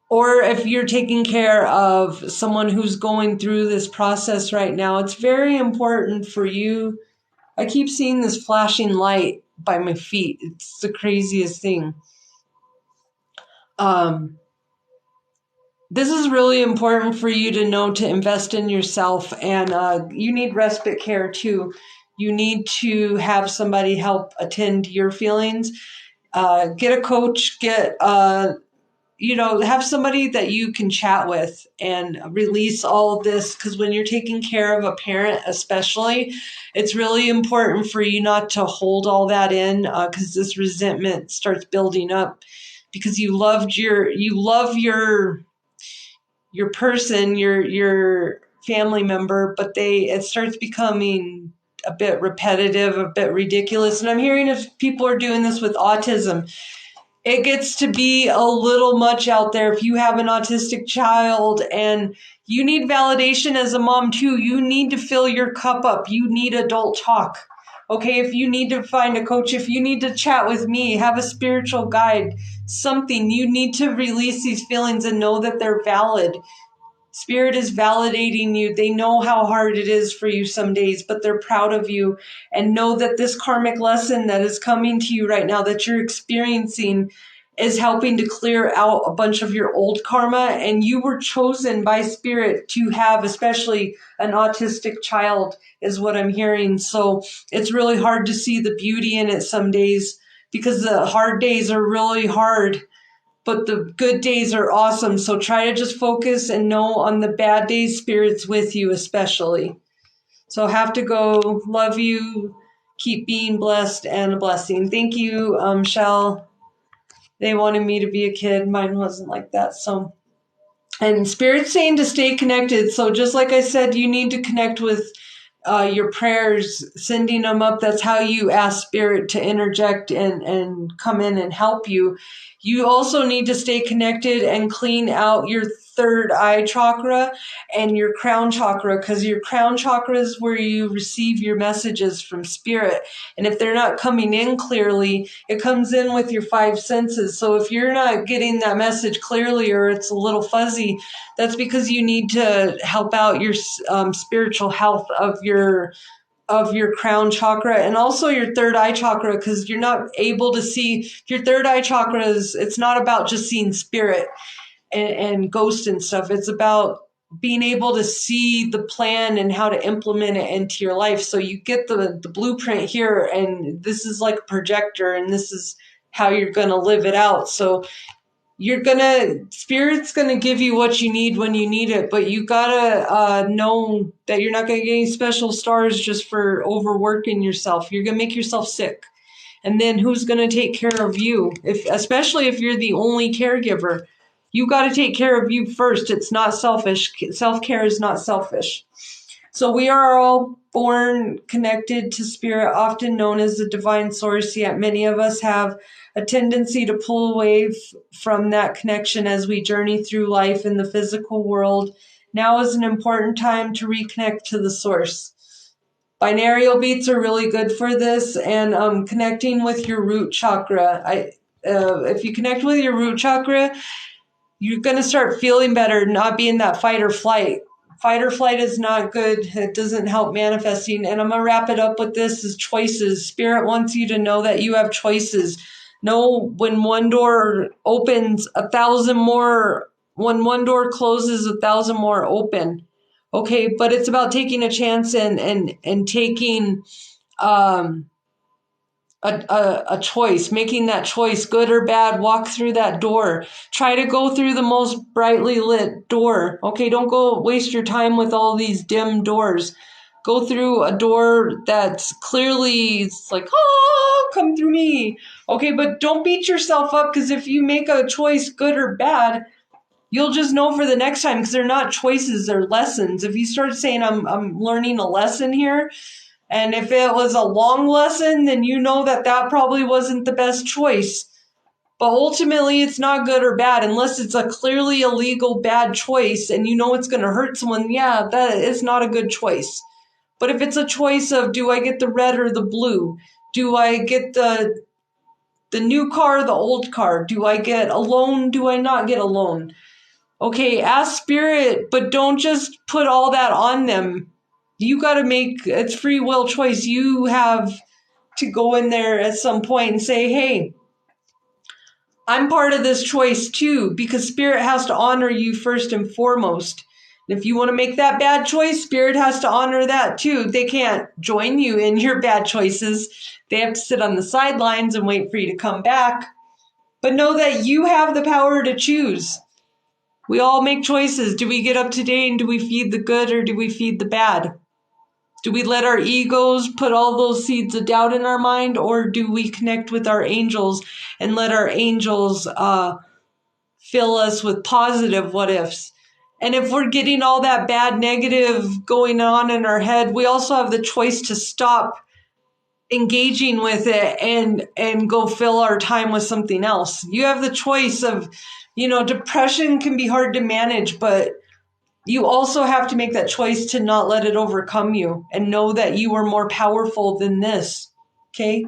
A: or if you're taking care of someone who's going through this process right now, it's very important for you. I keep seeing this flashing light by my feet. It's the craziest thing. This is really important for you to know, to invest in yourself, and you need respite care too. You need to have somebody help attend to your feelings. Get a coach, have somebody that you can chat with and release all of this, because when you're taking care of a parent especially, it's really important for you not to hold all that in, because this resentment starts building up because you love your person, your family member, but it starts becoming a bit repetitive, a bit ridiculous. And I'm hearing if people are doing this with autism, it gets to be a little much out there. If you have an autistic child and you need validation as a mom too, you need to fill your cup up. You need adult talk. Okay, if you need to find a coach, if you need to chat with me, have a spiritual guide, something, you need to release these feelings and know that they're valid. Spirit is validating you. They know how hard it is for you some days, but they're proud of you. And know that this karmic lesson that is coming to you right now, that you're experiencing, is helping to clear out a bunch of your old karma. And you were chosen by Spirit to have, especially an autistic child, is what I'm hearing. So it's really hard to see the beauty in it some days, because the hard days are really hard. But the good days are awesome. So try to just focus and know on the bad days, Spirit's with you especially. So have to go. Love you. Keep being blessed and a blessing. Thank you, Shell. They wanted me to be a kid. Mine wasn't like that. So, and Spirit's saying to stay connected. So just like I said, you need to connect with your prayers, sending them up. That's how you ask Spirit to interject and come in and help you. You also need to stay connected and clean out your third eye chakra and your crown chakra, because your crown chakra is where you receive your messages from Spirit. And if they're not coming in clearly, it comes in with your five senses. So if you're not getting that message clearly, or it's a little fuzzy, that's because you need to help out your spiritual health of your crown chakra and also your third eye chakra, because you're not able to see. Your third eye chakra it's not about just seeing spirit and ghosts and stuff. It's about being able to see the plan and how to implement it into your life. So you get the blueprint here, and this is like a projector, and this is how you're going to live it out. So Spirit's gonna give you what you need when you need it, but you gotta know that you're not gonna get any special stars just for overworking yourself. You're gonna make yourself sick. And then who's gonna take care of you? Especially if you're the only caregiver. You gotta take care of you first. It's not selfish. Self-care is not selfish. So we are all born connected to Spirit, often known as the divine source, yet many of us have a tendency to pull away from that connection as we journey through life in the physical world. Now is an important time to reconnect to the source. Binaural beats are really good for this, and connecting with your root chakra. If you connect with your root chakra, you're going to start feeling better, not being that fight or flight. Fight or flight is not good. It doesn't help manifesting. And I'm going to wrap it up with this is choices. Spirit wants you to know that you have choices. Know when one door opens, 1,000 more. When one door closes, 1,000 more open. Okay, but it's about taking a chance and taking a choice, making that choice, good or bad. Walk through that door. Try to go through the most brightly lit door. Okay, don't go waste your time with all these dim doors. Go through a door that's clearly, it's like, oh, come through me. Okay, but don't beat yourself up, because if you make a choice, good or bad, you'll just know for the next time, because they're not choices, they're lessons. If you start saying, I'm learning a lesson here, and if it was a long lesson, then you know that probably wasn't the best choice. But ultimately, it's not good or bad unless it's a clearly illegal bad choice and you know it's going to hurt someone. Yeah, that is not a good choice. But if it's a choice of, do I get the red or the blue? Do I get the new car or the old car? Do I get a loan? Do I not get a loan? Okay, ask Spirit, but don't just put all that on them. You got to make, it's free will choice. You have to go in there at some point and say, hey, I'm part of this choice too, because Spirit has to honor you first and foremost. And if you want to make that bad choice, Spirit has to honor that too. They can't join you in your bad choices. They have to sit on the sidelines and wait for you to come back. But know that you have the power to choose. We all make choices. Do we get up today and do we feed the good or do we feed the bad? Do we let our egos put all those seeds of doubt in our mind, or do we connect with our angels and let our angels fill us with positive what ifs? And if we're getting all that bad negative going on in our head, we also have the choice to stop engaging with it and go fill our time with something else. You have the choice of, depression can be hard to manage, but you also have to make that choice to not let it overcome you and know that you are more powerful than this. Okay?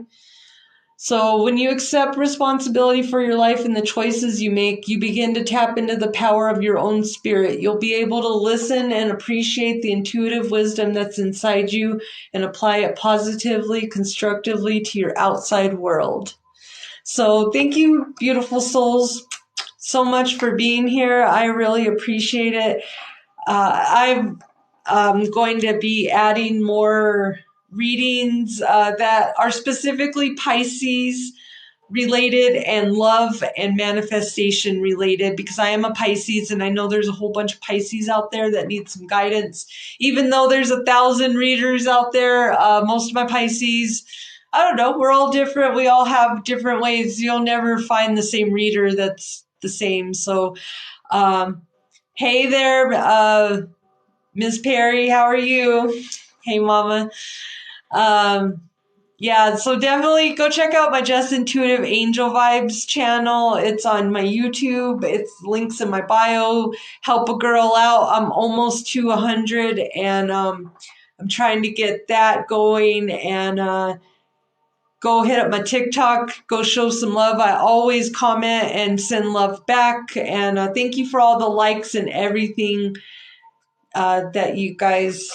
A: So when you accept responsibility for your life and the choices you make, you begin to tap into the power of your own spirit. You'll be able to listen and appreciate the intuitive wisdom that's inside you and apply it positively, constructively to your outside world. So thank you, beautiful souls, so much for being here. I really appreciate it. I'm going to be adding more readings that are specifically Pisces related and love and manifestation related, because I am a Pisces and I know there's a whole bunch of Pisces out there that need some guidance. Even though there's 1,000 readers out there, most of my Pisces, I don't know, we're all different. We all have different ways. You'll never find the same reader that's the same. So, hey there, Miss Perry, how are you? Hey, Mama. Yeah, so definitely go check out my Jess Intuitive Angel Vibes channel. It's on my YouTube. It's links in my bio. Help a girl out. I'm almost to 100, and I'm trying to get that going. And go hit up my TikTok. Go show some love. I always comment and send love back. And thank you for all the likes and everything that you guys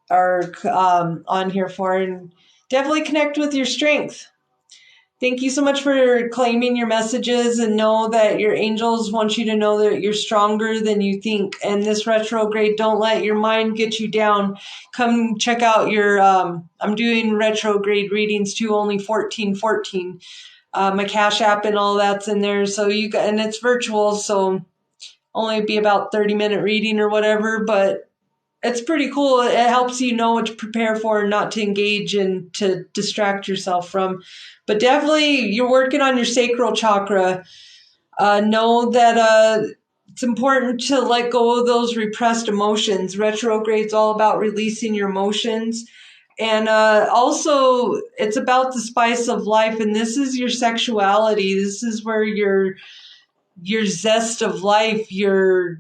A: are on here for, and definitely connect with your strength. Thank you so much for claiming your messages, and know that your angels want you to know that you're stronger than you think. And this retrograde, don't let your mind get you down. Come check out your, I'm doing retrograde readings too, only 1414. My Cash App and all that's in there. So and it's virtual, so only be about 30-minute reading or whatever, but it's pretty cool. It helps you know what to prepare for and not to engage and to distract yourself from. But definitely, you're working on your sacral chakra. Know that it's important to let go of those repressed emotions. Retrograde's all about releasing your emotions. And also, it's about the spice of life. And this is your sexuality. This is where your zest of life, your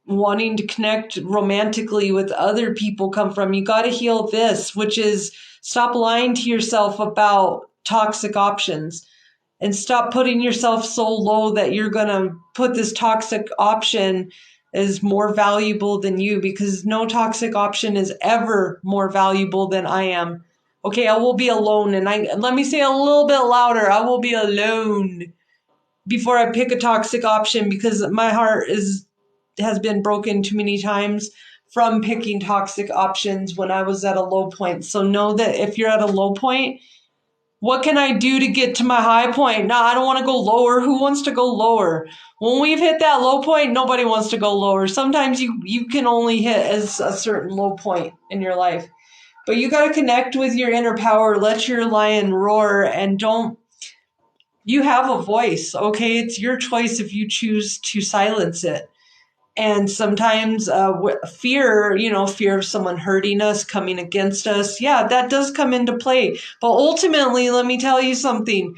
A: wanting to connect romantically with other people come from. You got to heal this, which is stop lying to yourself about toxic options, and stop putting yourself so low that you're going to put this toxic option as more valuable than you, because no toxic option is ever more valuable than I am. Okay, I will be alone, and let me say a little bit louder, I will be alone before I pick a toxic option, because my heart has been broken too many times from picking toxic options when I was at a low point. So know that if you're at a low point, what can I do to get to my high point? No, I don't want to go lower. Who wants to go lower? When we've hit that low point, nobody wants to go lower. Sometimes you can only hit as a certain low point in your life. But you got to connect with your inner power. Let your lion roar, and you have a voice, okay? It's your choice if you choose to silence it. And sometimes fear, fear of someone hurting us, coming against us, yeah, that does come into play. But ultimately, let me tell you something.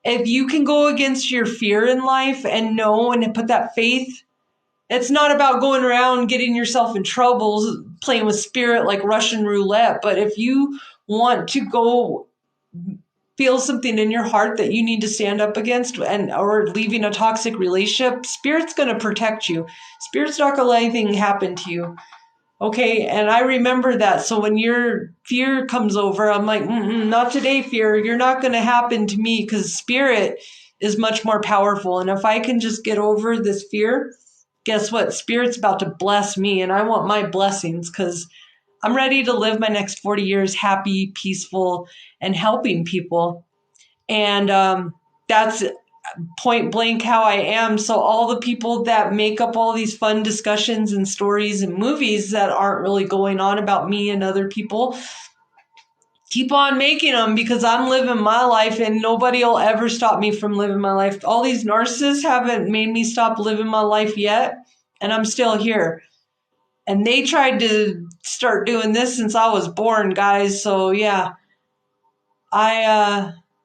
A: If you can go against your fear in life and know and put that faith, it's not about going around getting yourself in trouble, playing with spirit like Russian roulette. But if you want to go feel something in your heart that you need to stand up against, or leaving a toxic relationship, Spirit's going to protect you. Spirit's not going to let anything happen to you. Okay, and I remember that. So when your fear comes over, I'm like, not today, fear. You're not going to happen to me, because Spirit is much more powerful. And if I can just get over this fear, guess what? Spirit's about to bless me, and I want my blessings, because I'm ready to live my next 40 years happy, peaceful, and helping people. And that's point blank how I am. So all the people that make up all these fun discussions and stories and movies that aren't really going on about me and other people, keep on making them, because I'm living my life and nobody will ever stop me from living my life. All these narcissists haven't made me stop living my life yet, and I'm still here. And they tried to start doing this since I was born, guys. So yeah,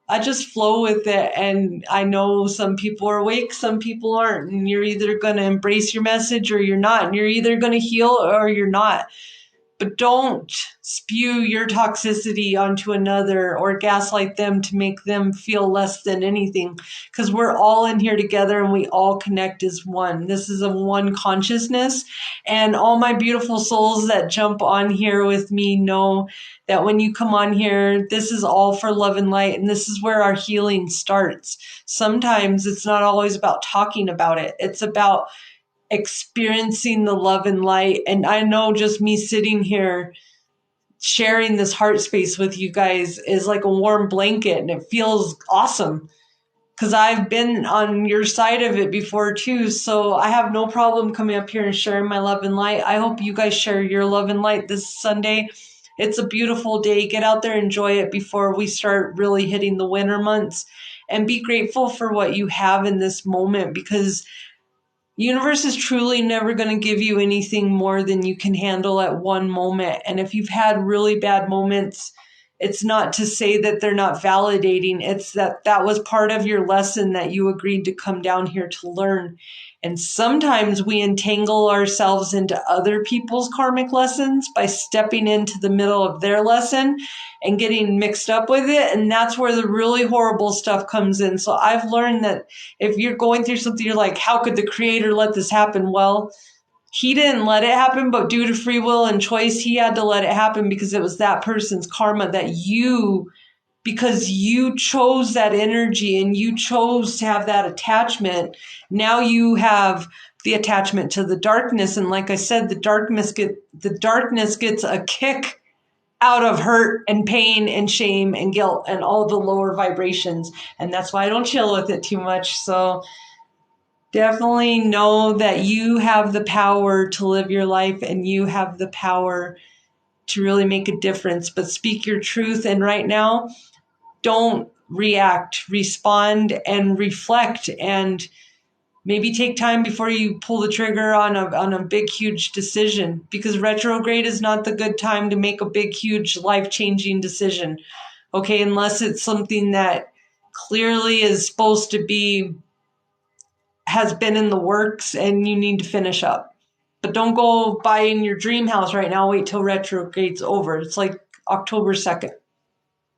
A: I just flow with it. And I know some people are awake, some people aren't. And you're either going to embrace your message or you're not. And you're either going to heal or you're not. But don't spew your toxicity onto another or gaslight them to make them feel less than anything. Because we're all in here together and we all connect as one. This is a one consciousness. And all my beautiful souls that jump on here with me know that when you come on here, this is all for love and light. And this is where our healing starts. Sometimes it's not always about talking about it. It's about experiencing the love and light. And I know just me sitting here sharing this heart space with you guys is like a warm blanket, and it feels awesome because I've been on your side of it before too. So I have no problem coming up here and sharing my love and light. I hope you guys share your love and light this Sunday. It's a beautiful day. Get out there, enjoy it before we start really hitting the winter months, and be grateful for what you have in this moment, because universe is truly never going to give you anything more than you can handle at one moment. And if you've had really bad moments, it's not to say that they're not validating. It's that that was part of your lesson that you agreed to come down here to learn. And sometimes we entangle ourselves into other people's karmic lessons by stepping into the middle of their lesson and getting mixed up with it. And that's where the really horrible stuff comes in. So I've learned that if you're going through something, you're like, how could the creator let this happen? Well, he didn't let it happen, but due to free will and choice, he had to let it happen because it was that person's karma that because you chose that energy and you chose to have that attachment. Now you have the attachment to the darkness. And like I said, the darkness gets a kick out of hurt and pain and shame and guilt and all the lower vibrations. And that's why I don't chill with it too much. So definitely know that you have the power to live your life and you have the power to really make a difference. But speak your truth. And right now, don't react, respond and reflect, and maybe take time before you pull the trigger on a big, huge decision, because retrograde is not the good time to make a big, huge, life-changing decision. Okay, unless it's something that clearly is supposed to be, has been in the works and you need to finish up. But don't go buying your dream house right now. Wait till retrograde's over. It's like October 2nd.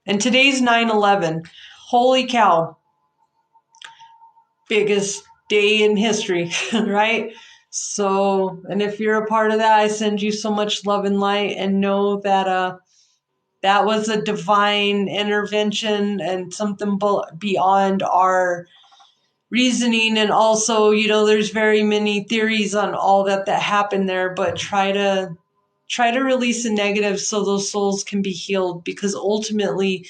A: And today's 9/11. Holy cow. Biggest day in history, right? So, and if you're a part of that, I send you so much love and light, and know that that was a divine intervention and something beyond our reasoning. And also, there's very many theories on all that happened there, but try to release the negative so those souls can be healed, because ultimately,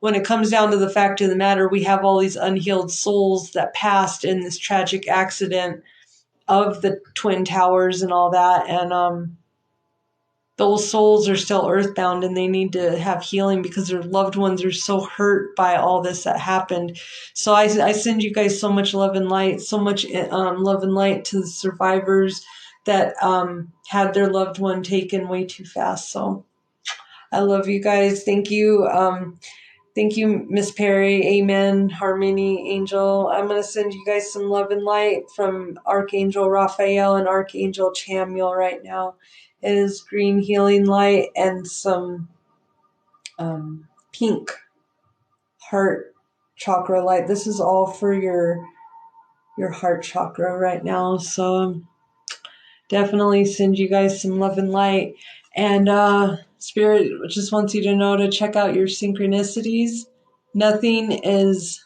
A: when it comes down to the fact of the matter, we have all these unhealed souls that passed in this tragic accident of the Twin Towers and all that. And those souls are still earthbound and they need to have healing because their loved ones are so hurt by all this that happened. So I send you guys so much love and light, so much love and light to the survivors that had their loved one taken way too fast. So I love you guys. Thank you. Thank you, Miss Perry. Amen. Harmony, Angel. I'm going to send you guys some love and light from Archangel Raphael and Archangel Chamuel right now. It is green healing light and some pink heart chakra light. This is all for your heart chakra right now. So definitely send you guys some love and light. And Spirit just wants you to know to check out your synchronicities. Nothing is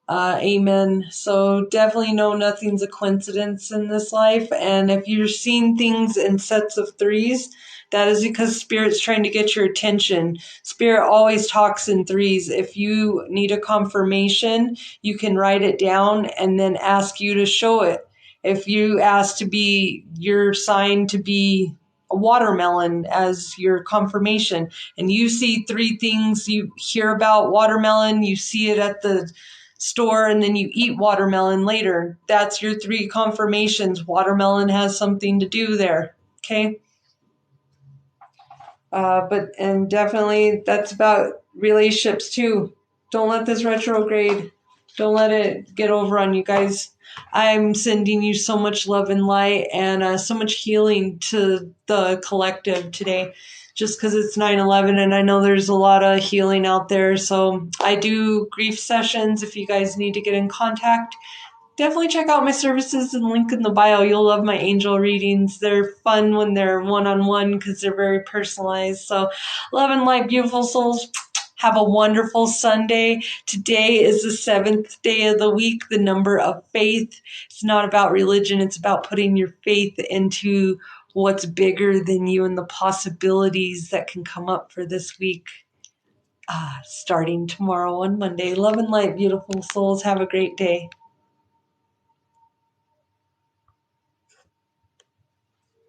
A: amen. So definitely know nothing's a coincidence in this life. And if you're seeing things in sets of threes, that is because Spirit's trying to get your attention. Spirit always talks in threes. If you need a confirmation, you can write it down and then ask you to show it. If you ask to be your sign to be a watermelon as your confirmation, and you see three things, you hear about watermelon, you see it at the store, and then you eat watermelon later, that's your three confirmations. Watermelon has something to do there. Okay. And definitely that's about relationships too. Don't let this retrograde, don't let it get over on you guys. I'm sending you so much love and light and so much healing to the collective today, just because it's 9/11 and I know there's a lot of healing out there. So I do grief sessions. If you guys need to get in contact, definitely check out my services and link in the bio. You'll love my angel readings. They're fun when they're one-on-one because they're very personalized. So love and light, beautiful souls. Have a wonderful Sunday. Today is the 7th day of the week, the number of faith. It's not about religion. It's about putting your faith into what's bigger than you and the possibilities that can come up for this week. Starting tomorrow on Monday. Love and light, beautiful souls. Have a great day.